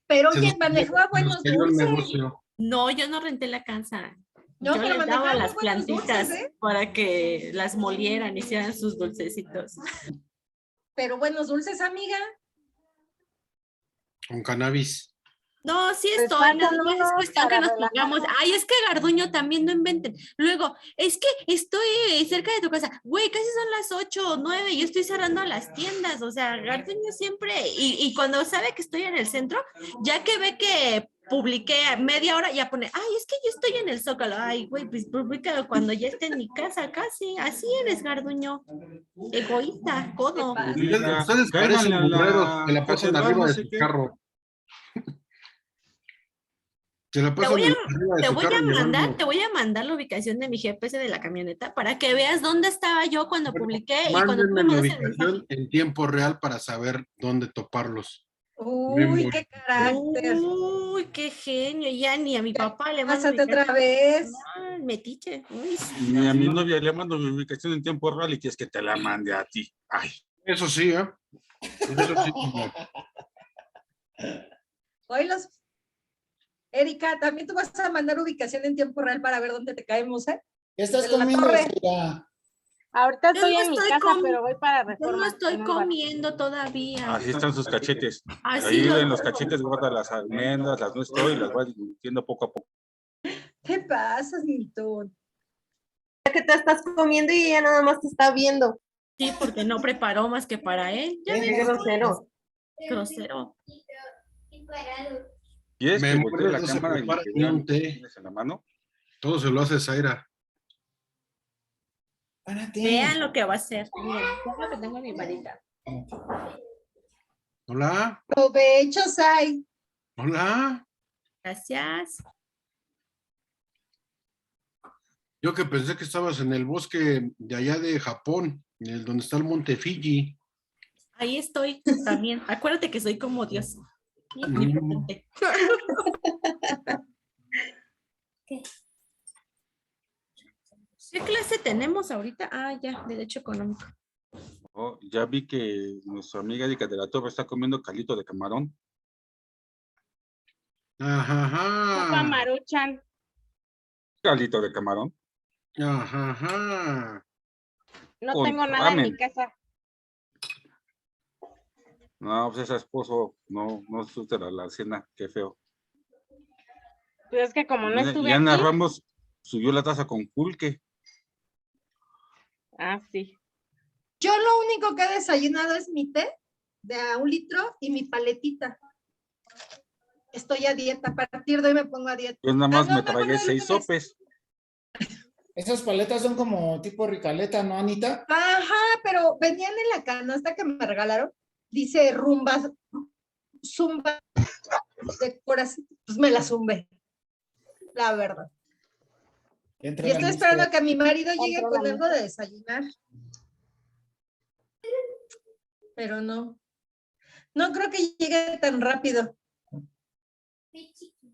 Pero se oye, nos manejaba se nos buenos cayó el dulces. negocio. No, yo no renté la casa. No, Yo pero les daba manejaba muy las buenos plantitas dulces, ¿eh? para que las molieran, hicieran sus dulcecitos. Pero buenos dulces, amiga. Con cannabis. No, sí Pues estoy, nada pásanos más es cuestión que para nos relajar. pongamos. Ay, es que Garduño también no inventen. Luego, es que estoy cerca de tu casa. Güey, casi son las 8 o 9 y yo estoy cerrando las tiendas. O sea, Garduño siempre, y cuando sabe que estoy en el centro, ya que ve que publiqué media hora, ya pone, ay, es que yo estoy en el Zócalo. Ay, güey, pues públicalo cuando ya esté en mi casa casi. Así eres, Garduño. Egoísta, codo. pasa? Ustedes Cáiganle parecen a burreros, se la la pasan catedral, arriba no de sé su qué. carro. Se la Te pasan voy arriba de Te su voy carro llevando. te voy a mandar la ubicación de mi GPS de la camioneta para que veas dónde estaba yo cuando publiqué y cuando tú Mándenme me la mandas el mensaje. ubicación en tiempo real para saber dónde toparlos. Uy, qué carácter. Uy, qué genio. Ya ni a mi papá le mando Pásate otra vez. Ay, metiche. Uy, sí. Ni a mi novia le mando mi ubicación en tiempo real y quieres que te la mande a ti. Ay. Eso sí, ¿eh? Eso sí. Oílos. Erika, también tú vas a mandar ubicación en tiempo real para ver dónde te caemos, ¿eh? ¿Qué estás En la comiendo, torre. Zaira? Ahorita Yo estoy no en mi estoy casa, comi- pero voy para Yo Reforma. no estoy en un bar. comiendo todavía. Así están sus cachetes. Así Ahí lo en los dejo. cachetes guarda las almendras, las nueces todo y las va disminuyendo poco a poco. ¿Qué pasa, Milton? Que te estás comiendo y ella nada más te está viendo. Sí, porque no preparó más que para él. Ya Qué ves, grosero. grosero. ¿Quieres Me que muero, voltee la no se cámara y prepara que ni vean un lo que té. tienes en la mano? Todo se lo hace Zaira. Párate. Vean lo que va a hacer. Miren, vean lo que tengo en mi varita. Hola, Provechos hay. hola. Gracias. Yo que pensé que estabas en el bosque de allá de Japón, en el donde está el monte Fiji. Ahí estoy también. Acuérdate que soy como Dios. Omnipotente. ¿Qué clase tenemos ahorita? Ah, ya, Derecho Económico. Oh, ya vi que nuestra amiga Erika de la Torre está comiendo caldito de camarón. Ajá, Maruchan. Caldito de camarón. ajá. No Con tengo nada en mi ramen. casa. No, pues ese esposo no asusta la cena, qué feo. Pues es que como no estuve Y Ana aquí. Ramos subió la taza con pulque. Ah, sí. Yo lo único que he desayunado es mi té de a 1 litro y mi paletita. Estoy a dieta. A partir de hoy me pongo a dieta. Yo nada más no, me mejor tragué el 6 lunes. sopes. Esas paletas son como tipo ricaleta, ¿no, Anita? Ajá, pero venían en la canasta que me regalaron. Dice rumba, zumba de corazón. Pues me la zumbé. La verdad. Y estoy esperando a que mi marido llegue con algo de desayunar. Pero no. No creo que llegue tan rápido.